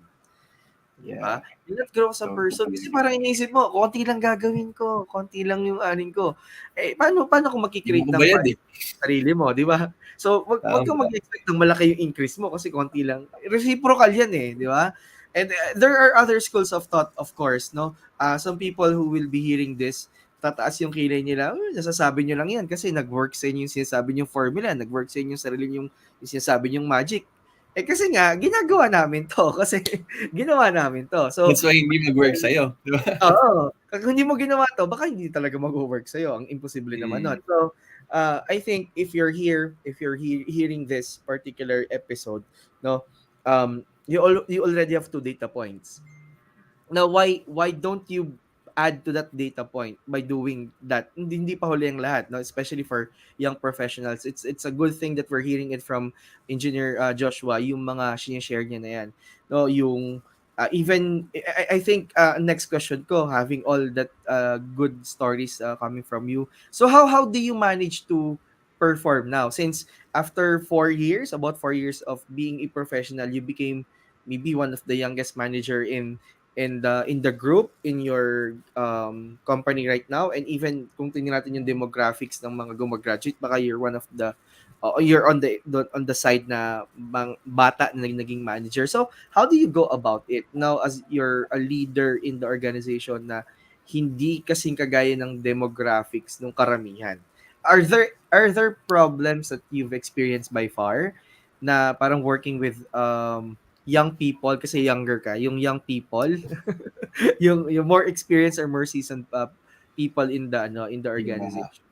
Di ba? yeah. You'll not grow as a person Totally kasi agree. parang iniisip mo, konti lang gagawin ko, konti lang yung anin ko. Eh, paano kung Hindi mo maki-create ng bayad value eh. sa sarili mo, di ba? So, wag kang Tama. mag-expect ng malaki yung increase mo kasi konti lang. Reciprocal yan eh, di ba? And there are other schools of thought, of course, no? Some people who will be hearing this, tataas yung kilay nila, nasasabi nyo lang yan kasi nag-work sa inyo yung sinasabi yung formula, nag-work sa inyo yung sarili yung sinasabi yung magic. Eh kasi nga, ginagawa namin to kasi ginawa namin to. So, That's why hindi mag-work sa'yo. Di ba? oo. Kung hindi mo ginawa to, baka hindi talaga mag-work sa'yo. Ang imposible naman nun. Mm, So, I think if you're hearing this particular episode, no, you already have two data points. Now, why don't you add to that data point by doing that? Hindi pa huli ang lahat, no? Especially for young professionals. It's a good thing that we're hearing it from Engineer Joshua, yung mga share niya na yan. No, yung even I think next question ko, having all that good stories coming from you. So how do you manage to perform now, since after 4 years, about 4 years of being a professional, you became maybe one of the youngest manager in the group in your company right now, and even kung tingnan natin yung demographics ng mga gumagraduate, baka you're one of the you're on the side na bata na naging manager. So how do you go about it now as you're a leader in the organization na hindi kasing kagaya ng demographics ng karamihan? Are there problems that you've experienced by far na parang working with young people, kasi younger ka, yung young people, yung more experienced or more seasoned people in the yeah. organization.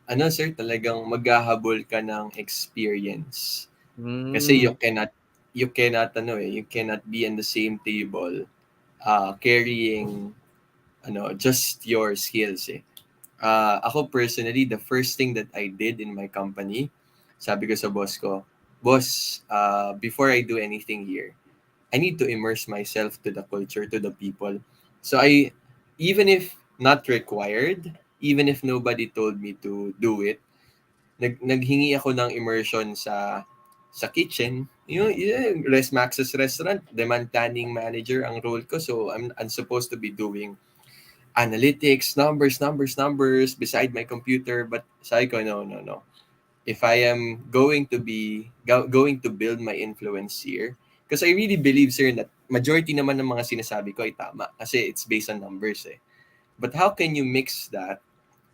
Ano sir, talagang maghahabol ka ng experience. Kasi Mm. you cannot be in the same table carrying just your skills eh. Ako personally, the first thing that I did in my company, sabi ko sa boss ko, boss, before I do anything here, I need to immerse myself to the culture, to the people. So even if not required, even if nobody told me to do it, naghingi ako ng immersion sa kitchen. Yung Max's restaurant, demand planning manager ang role ko. So I'm supposed to be doing analytics, numbers beside my computer. But sabi ko, no, no, no. If I am going to build my influence here, because I really believe, sir, that majority naman ng mga sinasabi ko ay tama kasi it's based on numbers eh. But how can you mix that?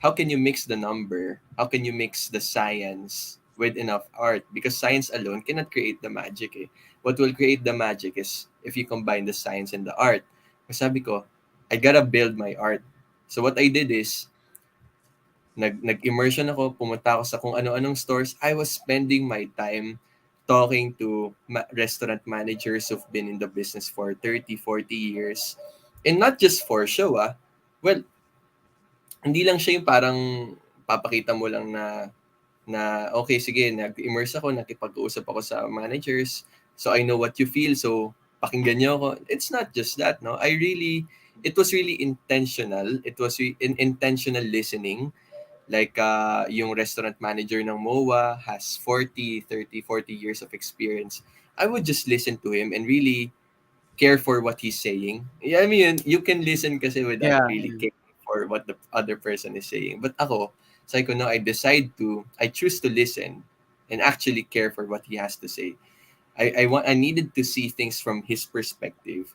How can you mix the number? How can you mix the science with enough art? Because science alone cannot create the magic eh. What will create the magic is if you combine the science and the art. Kasi sabi ko, I gotta build my art. So what I did is, nag-immersion ako, pumunta ako sa kung ano-anong stores. I was spending my time talking to restaurant managers who've been in the business for 30, 40 years. And not just for show, ah. Well, hindi lang siya yung parang papakita mo lang na okay, sige, nag-immerse ako, nakipag-usap ako sa managers, so I know what you feel, so pakinggan niyo ako. It's not just that, no? It was really intentional. It was intentional listening. Like, yung restaurant manager ng MOA has 40 years of experience. I would just listen to him and really care for what he's saying. Yeah, I mean, you can listen kasi without Yeah. really caring for what the other person is saying. But ako, sabi ko, no, I choose to listen and actually care for what he has to say. I needed to see things from his perspective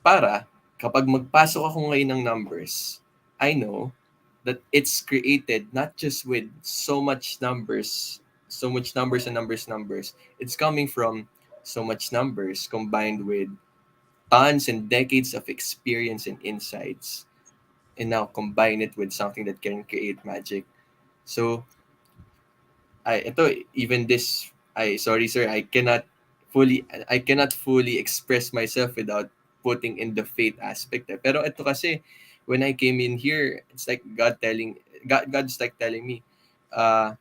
para kapag magpasok ako ngayon ng numbers, I know that it's created not just with so much numbers and numbers. It's coming from so much numbers combined with tons and decades of experience and insights, and now combine it with something that can create magic. So, ito, even this, sorry sir, I cannot fully express myself without putting in the faith aspect. Pero ito kasi, when I came in here, it's like God's like telling me, uh,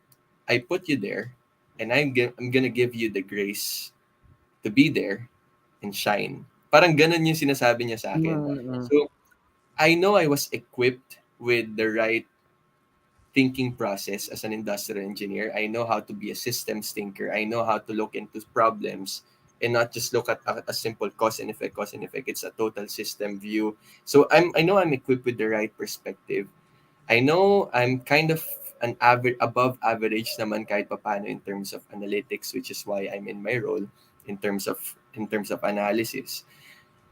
I put you there, and I'm gonna give you the grace to be there and shine. Parang ganun yung sinasabi niya sa akin. Mm-mm. So, I know I was equipped with the right thinking process as an industrial engineer. I know how to be a systems thinker. I know how to look into problems and not just look at a simple cause and effect. It's a total system view. So I know I'm equipped with the right perspective. I know I'm kind of an average above average naman kahit papano in terms of analytics, which is why I'm in my role in terms of analysis.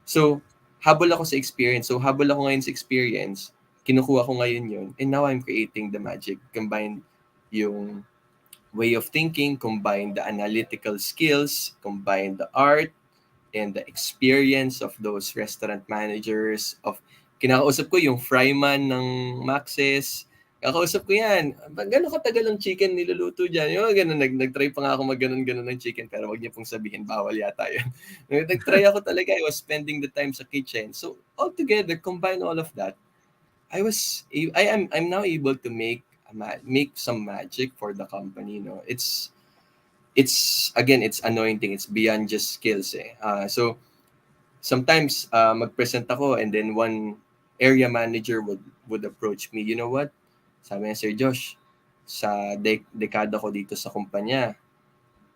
So, habol ako sa experience. So, habol ako ngayon sa experience, kinukuha ko ngayon yun, and now I'm creating the magic. Combine yung way of thinking, combine the analytical skills, combine the art, and the experience of those restaurant managers, of kinakausap ko yung fryman ng Max's, kakausap ko yan, gano'n katagal ang chicken niluluto dyan? Yung mga gano'n, nag-try pa nga ako mag-ganon-ganon ng chicken, pero wag niyo pong sabihin, bawal yata yun. Nag-try ako talaga, I was spending the time sa kitchen. So, altogether, combine all of that, I'm now able to make some magic for the company, no? It's again, it's anointing, it's beyond just skills, eh. So sometimes, mag-present ako, and then one area manager would approach me. You know what? Sabi niya, Sir Josh, sa dekada ko dito sa kumpanya,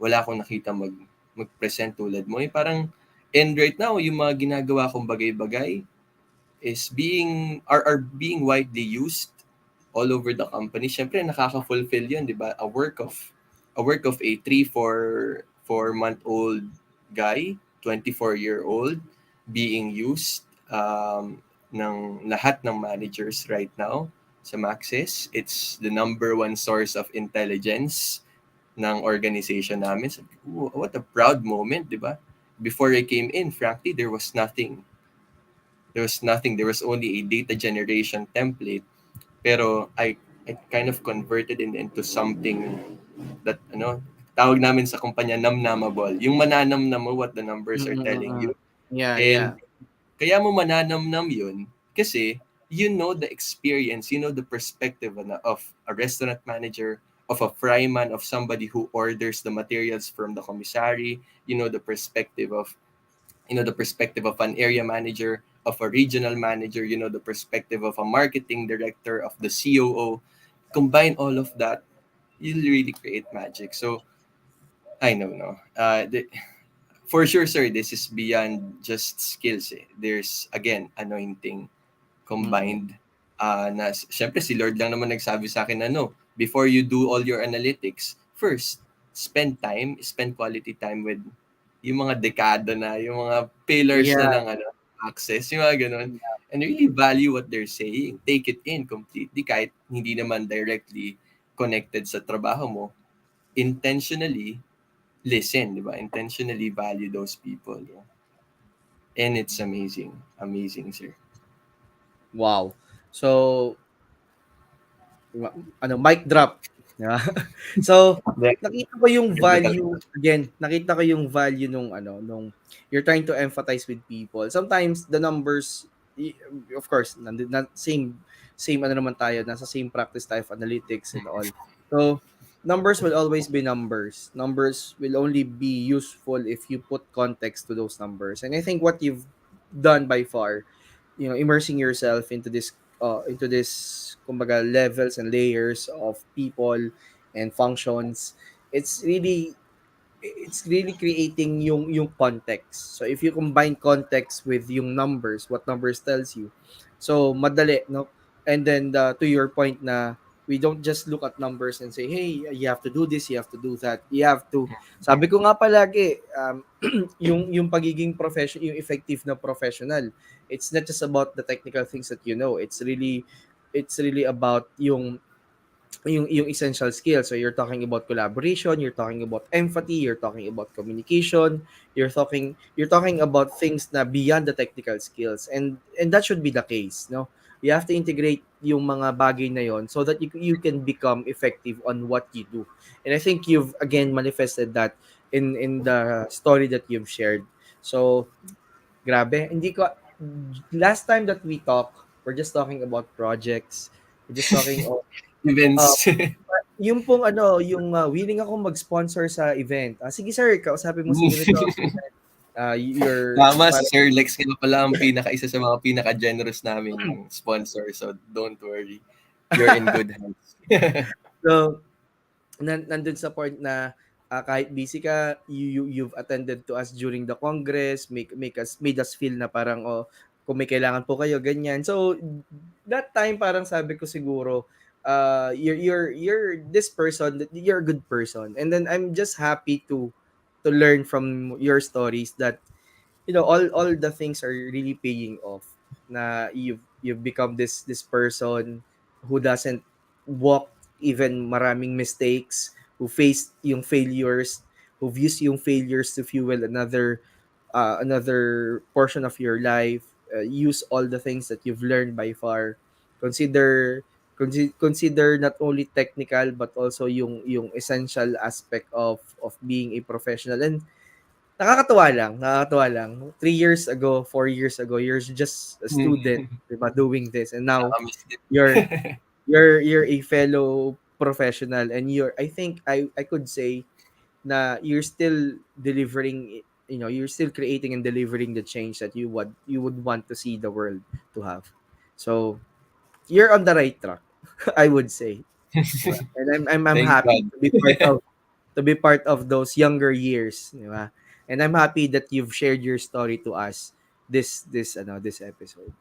wala akong nakita mag-present tulad mo. Parang, and right now, yung mga ginagawa kong bagay-bagay are being widely used all over the company. Siyempre, nakaka-fulfill yun, di ba? A work of a 3 4 month old guy, 24-year-old, being used, ng lahat ng managers right now sa Maxis. It's the number one source of intelligence ng organization namin. So, what a proud moment, di ba? Before I came in, frankly, there was nothing. There was only a data generation template, pero I kind of converted it into something that, tawag namin sa kumpanya, namnamable. Yung mananamnam mo what the numbers are telling Mm-mm. you. Yeah, yeah. And kaya mo mananamnam yun kasi you know the experience, you know the perspective of a restaurant manager, of a fryman, of somebody who orders the materials from the commissary. You know the perspective of an area manager, of a regional manager, the perspective of a marketing director, of the COO. Combine all of that, you'll really create magic. So, I know, no. For sure, sir, this is beyond just skills, eh. There's, again, anointing Mm-mm. combined. Syempre, si Lord lang naman nagsabi sa akin na, no, before you do all your analytics, first, spend quality time with yung mga dekada na, yung mga pillars na Yeah. ng access, yung mga ganun. And really value what they're saying. Take it in completely, kahit hindi naman directly connected sa trabaho mo. Intentionally listen, di ba? Intentionally value those people. Yeah. And it's amazing. Amazing, sir. Wow. So Mic drop. Yeah. So, Then, nakita ko yung iba value, talaga. again, nakita ko yung value nung you're trying to empathize with people. Sometimes the numbers, y- of course, not same ano naman tayo, nasa same practice tayo of analytics and all. So, numbers will always be numbers. Numbers will only be useful if you put context to those numbers. And I think what you've done by far, immersing yourself into this kumbaga levels and layers of people and functions, it's really it's really creating yung context. So if you combine context with yung numbers, what numbers tells you, so madali, no? And then to your point na we don't just look at numbers and say, hey, you have to do this, you have to do that, you have to, sabi ko nga palagi, yung pagiging profession, yung effective na professional, it's not just about the technical things that you know, it's really about yung essential skills. So you're talking about collaboration, you're talking about empathy, you're talking about communication, you're talking about things na beyond the technical skills. And that should be the case, no? You have to integrate yung mga bagay na yon so that you can become effective on what you do. And I think you've again manifested that in the story that you've shared. So, grabe, hindi ko last time that we talk, we're just talking about projects. We're just talking uh, Events. yung pong yung willing akong mag-sponsor sa event. Sige sir, kausapin mo si ganito. You're Tama, si para Sir Lex nga pala ang isa sa mga pinaka-generous naming sponsor. So, don't worry. You're in good hands. so nandun sa point na kahit busy ka, you've attended to us during the Congress, made us feel na parang kung may kailangan po kayo ganyan. So that time parang sabi ko siguro you're this person, you're a good person. And then I'm just happy to learn from your stories that all the things are really paying off, na you've become this person who doesn't walk even maraming mistakes, who faced yung failures, who views yung failures to fuel another portion of your life. Use all the things that you've learned by far. Consider not only technical but also yung essential aspect of being a professional. And nakakatuwa lang. 3 years ago, 4 years ago, you're just a student, diba, doing this, and now Nakamiss din. you're you're a fellow professional, and I think I could say na you're still delivering, you're still creating and delivering the change that you would want to see the world to have. So you're on the right track, I would say. Diba? And I'm Thank happy God. to be part of those younger years, di ba? And I'm happy that you've shared your story to us this episode.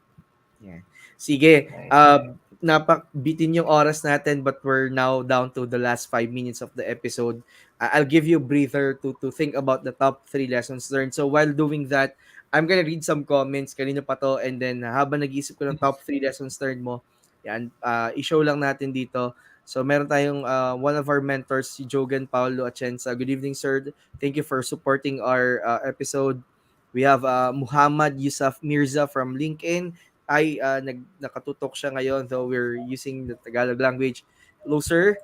Yeah. Sige, Nice. napakbitin yung oras natin, but we're now down to the last 5 minutes of the episode. I'll give you a breather to think about the top 3 lessons learned. So while doing that, I'm gonna read some comments. Kanina pa to, and then habang nag-iisip ko ng top 3 lessons learned mo, yan, i-show lang natin dito. So meron tayong one of our mentors, si Jogan Paulo Atienza. Good evening, sir. Thank you for supporting our episode. We have Muhammad Yusuf Mirza from LinkedIn. Nakatutok siya ngayon, though we're using the Tagalog language. Hello, sir.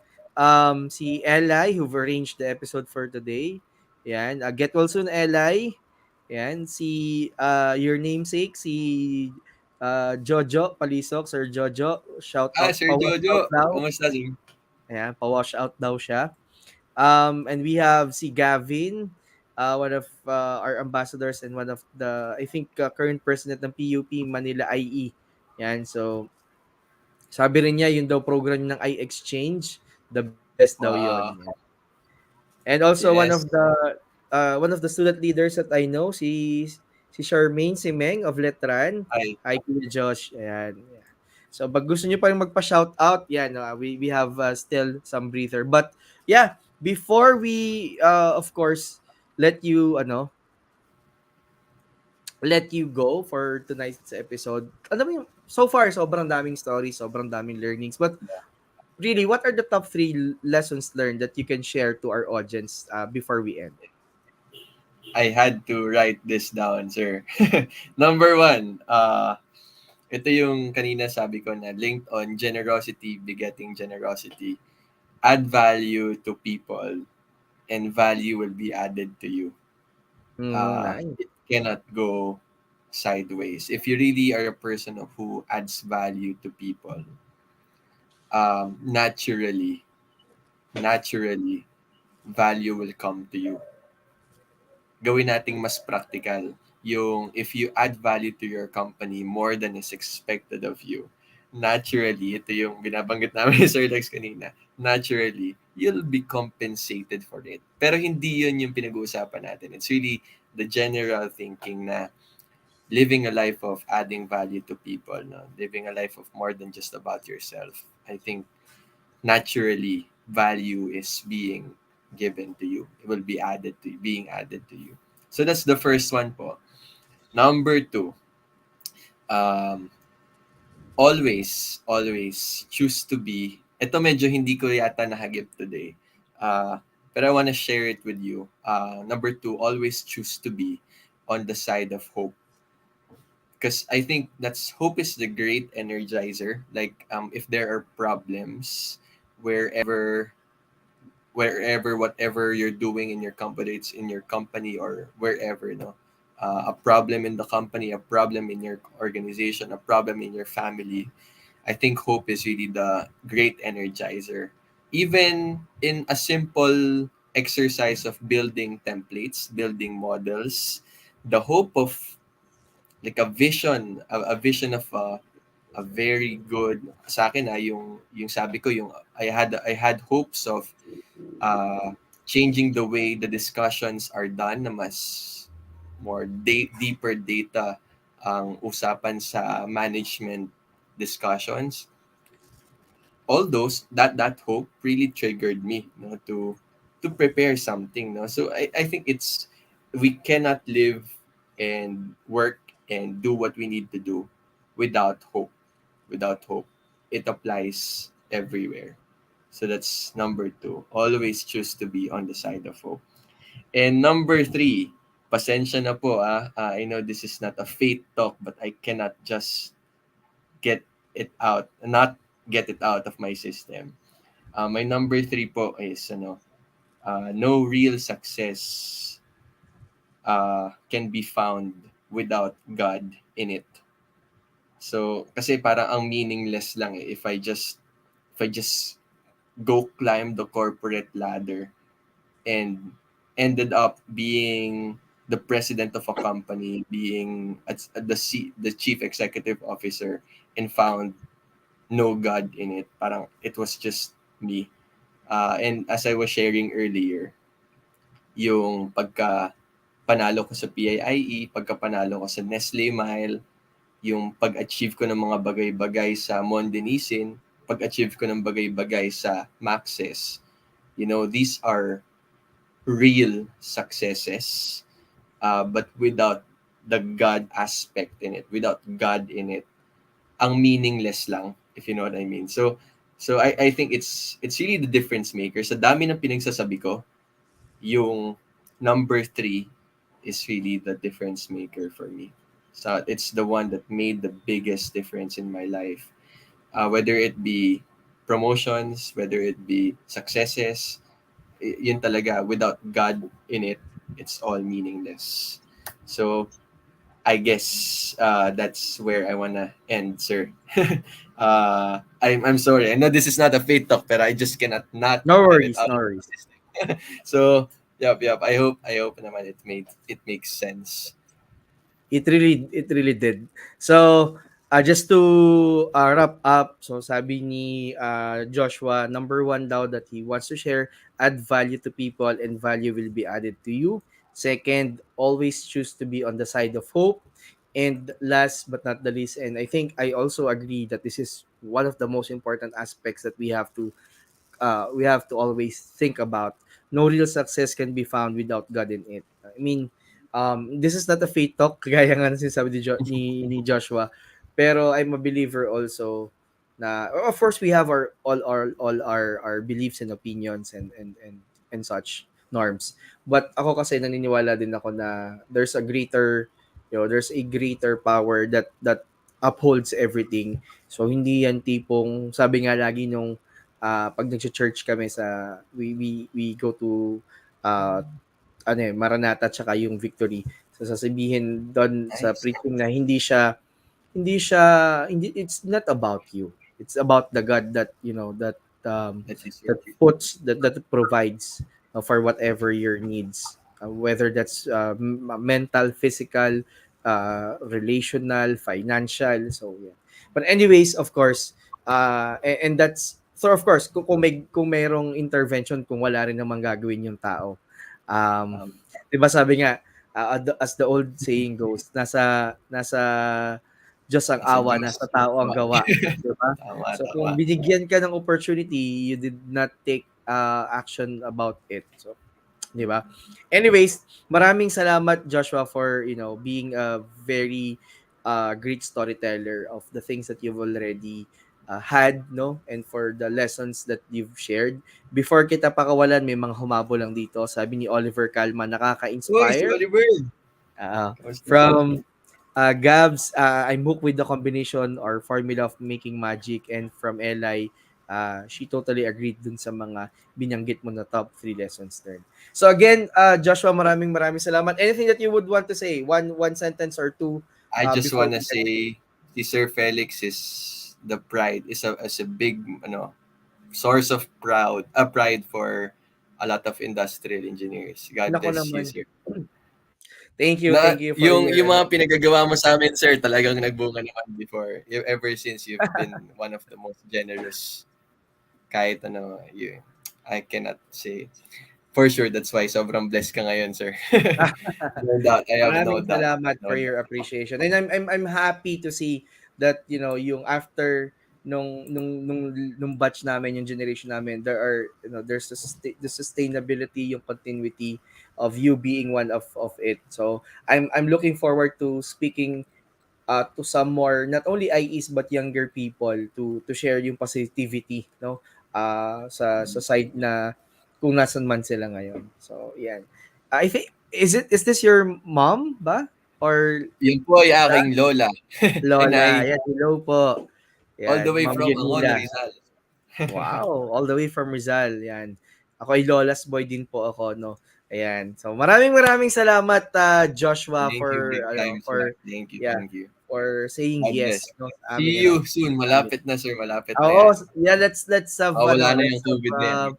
Si Eli, who've arranged the episode for today. Yan. Get well soon, Eli. Yan. Your namesake, si Jojo Palisok, Sir Jojo. Shout out, Sir pa-wash out Jojo. daw. Kumusta, sir? Ayan, pa-wash out daw siya. And we have si Gavin, one of our ambassadors and one of the, I think, current president ng PUP Manila IE. Yan, so sabi rin niya, yun daw program ng iExchange, the best daw yun. Wow. Yan. And also Yes. one of the student leaders that I know, si Charmaine Simeng of Letran, Ay, hi Kuya Josh. Ayan. Yeah. So pag gusto niyo pa rin magpa-shout out, yan, we have still some breather. But yeah, before we of course let you let you go for tonight's episode. Alam mo yung, so far sobrang daming stories, sobrang daming learnings. But really, what are the top 3 lessons learned that you can share to our audience before we end? I had to write this down, sir. Number one, Ito yung kanina sabi ko na linked on generosity begetting generosity. Add value to people and value will be added to you. Nice. It cannot go sideways. If you really are a person who adds value to people, naturally, value will come to you. Gawin nating mas practical. Yung if you add value to your company more than is expected of you, naturally, ito yung binabanggit namin ni Sir Lex kanina, naturally, you'll be compensated for it. Pero hindi yun yung pinag-uusapan natin. It's really the general thinking na living a life of adding value to people, no? Living a life of more than just about yourself. I think naturally value is being given to you. It will be added to you, being added to you. So that's the first one po. Number two, um, always choose to be, ito medyo hindi ko yata nahagip today. But I want to share it with you. Number two, always choose to be on the side of hope. Because I think that's hope is the great energizer. Like if there are problems wherever whatever you're doing in your company, it's in your company or wherever, no, a problem in the company, a problem in your organization, a problem in your family, I think hope is really the great energizer. Even in a simple exercise of building templates, building models, the hope of like a vision of a very good sa akin yung sabi ko yung I had hopes of uh, changing the way the discussions are done na mas more deeper data ang usapan sa management discussions. All those that hope really triggered me, no, to prepare something, no. So I think it's we cannot live and work and do what we need to do without hope. Without hope, it applies everywhere. So that's number two. Always choose to be on the side of hope. And number three, pasensya na po I know this is not a faith talk, but I cannot just get not get it out of my system. My number three po is no real success can be found without God in it. So kasi parang ang meaningless lang if I just go climb the corporate ladder and ended up being the president of a company, being the chief executive officer, and found no God in it. Parang it was just me. And as I was sharing earlier, yung pagka panalo ko sa PIIE, pagka panalo ko sa Nestle Mile, yung pag-achieve ko ng mga bagay-bagay sa Mondenisin, pag-achieve ko ng bagay-bagay sa Maxis, these are real successes, but without the God aspect in it, without God in it, ang meaningless lang, if you know what I mean. So I think it's really the difference maker. Sa dami ng pinagsasabi ko, yung number three is really the difference maker for me. So it's the one that made the biggest difference in my life. Whether it be promotions, whether it be successes, yun talaga, without God in it, it's all meaningless. So I guess that's where I wanna end, sir. I'm sorry. I know this is not a faith talk, but I just cannot not No get it worries, out no of my worries. system. So yep. I hope naman it makes sense. It really did. So, just to wrap up, so sabi ni Joshua, number one daw that he wants to share, add value to people and value will be added to you. Second, always choose to be on the side of hope. And last but not the least, and I think I also agree that this is one of the most important aspects that we have to always think about. No real success can be found without God in it. I mean, this is not a faith talk, gaya nga ng sinasabi ni Joshua. Pero I'm a believer also na, of course, we have our beliefs and opinions and such norms. But ako kasi naniniwala din ako na there's a greater power that upholds everything. So hindi yan tipong sabi nga lagi nung pag nag-church kami sa we go to uh, ano eh, Maranatha tsaka yung Victory. So sasabihin doon sa Nice. preaching na hindi siya hindi it's not about you. It's about the God that That is that it. that provides for whatever your needs, whether that's mental, physical, relational, financial. So yeah. But anyways, of course, and that's so of course kung mayroong intervention kung wala rin namang gagawin yung tao. Um, Um, 'Di ba sabi nga as the old saying goes, nasa Diyos ang Nasa awa, Diyos. nasa tao ang Tama. gawa, 'di ba? Tama, So tama. kung binigyan ka ng opportunity, you did not take action about it. So, 'di ba? Anyways, maraming salamat Joshua for, being a very great storyteller of the things that you've already had, no? And for the lessons that you've shared. Before kita pakawalan, may mga humabol lang dito. Sabi ni Oliver Calma, Uy, si nakaka-inspire. Oliver! Uh, Kamusta po? from Gabs, I'm hooked with the combination or formula of making magic. And from Eli, she totally agreed dun sa mga binanggit mo na top 3 lessons learned. So again, Joshua, maraming maraming salamat. Anything that you would want to say? One sentence or two I just before wanna we get. say, si Sir Felix is the pride, is a big, source of pride for a lot of industrial engineers. God Nako bless you, naman. sir. Thank you for Yung your mga pinagagawa mo sa amin, sir, talagang nagbunga naman before. Ever since you've been one of the most generous, kahit ano, I cannot say. For sure, that's why sobrang blessed ka ngayon, sir. No doubt. I have no Maraming doubt. salamat No for your doubt. appreciation. And I'm happy to see that, yung after nung batch namin, yung generation namin, there's the sustainability, yung continuity of you being one of it. So I'm looking forward to speaking to some more, not only IEs but younger people, to share yung positivity, no, sa side na kung nasan man sila ngayon. So yan, I think, is this your mom ba or Yun po ay dad? aking lola. Lola? Inay, Yan, hello po. all the Yan, way Ma'am from Angon, Yunila. Rizal. Wow, all the way from Rizal, yan. Ako ay Lola's boy din po ako, no. Ayan. So maraming maraming salamat, Joshua, Thank you, for big time, sir. Thank you, yeah, thank you. for saying God bless. yes, no, sa See aming you soon. namin. Malapit na, sir. Malapit na Oo, yan. yeah, let's have Wala na let's yung have COVID na yan.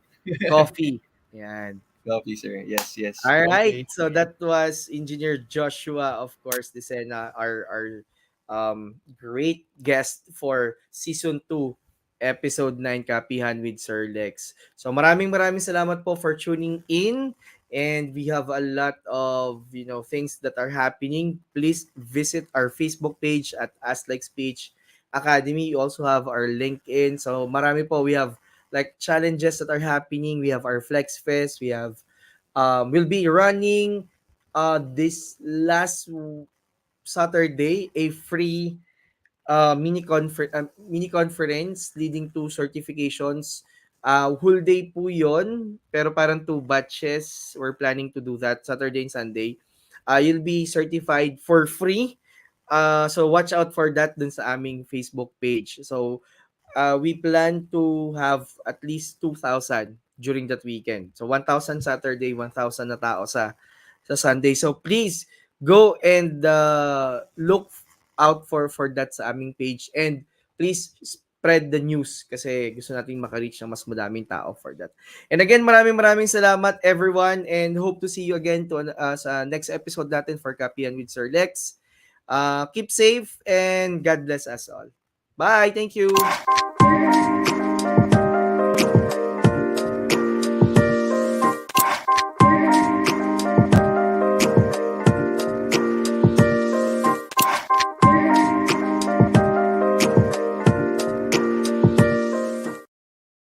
coffee. Yan. Copy, sir. Yes, yes. All right. Okay. So that was Engineer Joshua, of course, Decena, our great guest for season 2, episode 9, Kapihan with Sir Lex. So maraming maraming salamat po for tuning in, and we have a lot of, things that are happening. Please visit our Facebook page at Ask Like Speech Academy. You also have our LinkedIn. So marami po, we have like challenges that are happening. We have our Flex Fest. We have we'll be running this last Saturday a free mini conference leading to certifications. Whole day po 'yon, pero parang 2 batches. We're planning to do that Saturday and Sunday. You'll be certified for free. So watch out for that dun sa aming Facebook page. So we plan to have at least 2,000 during that weekend. So 1,000 Saturday, 1,000 na tao sa Sunday. So please go and look out for that sa aming page, and please spread the news kasi gusto nating maka-reach ng mas madaming tao for that. And again, maraming maraming salamat everyone, and hope to see you again sa next episode natin for Kapihan with Sir Lex. Keep safe and God bless us all. Bye. Thank you.